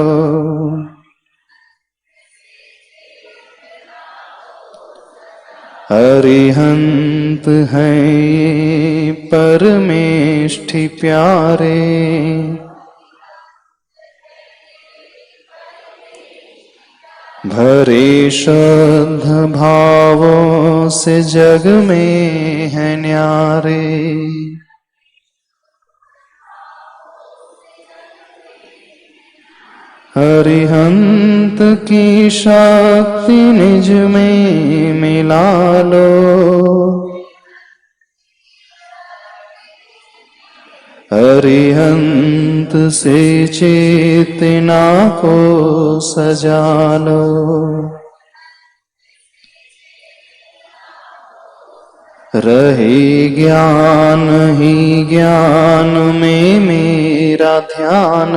Speaker 1: अरिहंत है ये परमेष्ठि प्यारे, भरे श्रद्धा भावों से जग में है न्यारे, अरिहंत की शक्ति निज में मिला लो, अरिहंत से चेतना को सजा लो। रहे ज्ञान ही ज्ञान में मेरा ध्यान,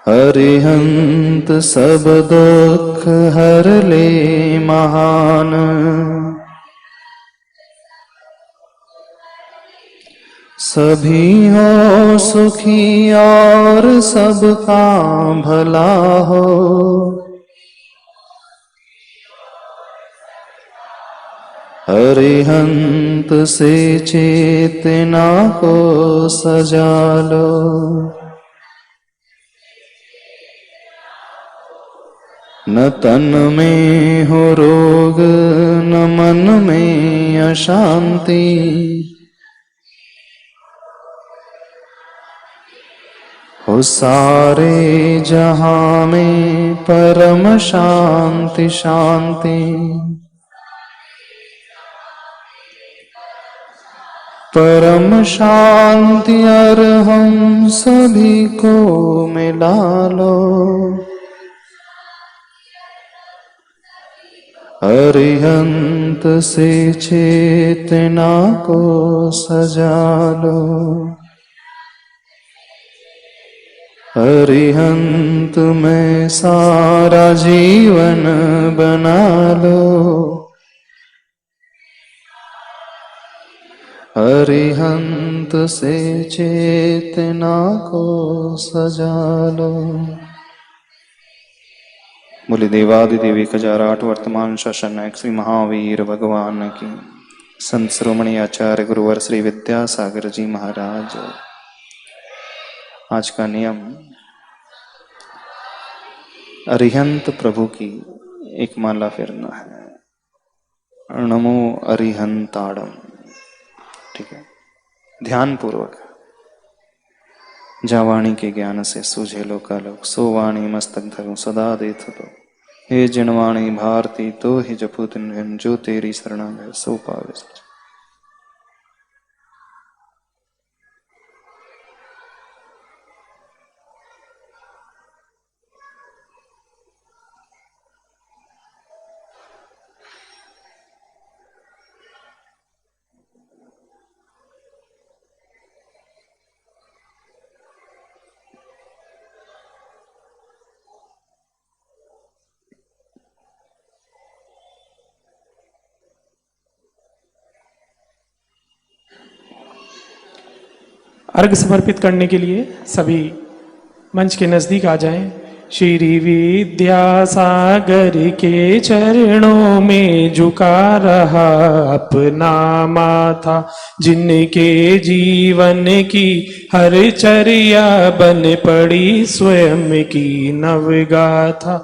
Speaker 1: अरिहंत सब दुख हर ले महान, सभी हो सुखी और सबका भला हो, अरिहंत से चेतना को सजा लो। न तन में हो रोग न मन में अशांति, हो सारे जहां में परम शांति शांति, परम शांति हम सभी को मिला लो, अरिहंत से चेतना को सजा लो, अरिहंत में सारा जीवन बना लो, अरिहंत से चेतना को सजा लो। बोले देवादिदेवी खजाराट वर्तमान शासन नायक श्री महावीर भगवान की, संत श्रोमणी आचार्य गुरुवर श्री विद्यासागर जी महाराज। आज का नियम, अरिहंत प्रभु की एक माला फेरना है, नमो अरिहंताड़म। ठीक है, ध्यान पूर्वक। जावाणी के ज्ञान से सूझे लोकालोक, सो वाणी मस्तक धरो सदा देथ तो, हे जिनवाणी भारती तो ही जपू तिन, जो तेरी शरण है सो पावे सच।
Speaker 2: अर्घ समर्पित करने के लिए सभी मंच के नजदीक आ जाएं। श्री विद्यासागर के चरणों में झुका रहा अपना माथा, जिनके जीवन की हर चर्या बन पड़ी स्वयं की नवगाथा।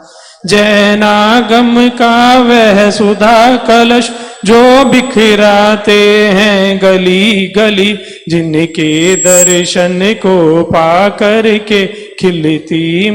Speaker 2: जैनागम का वह सुधा कलश जो बिखराते हैं गली गली, जिनके दर्शन को पा करके खिलती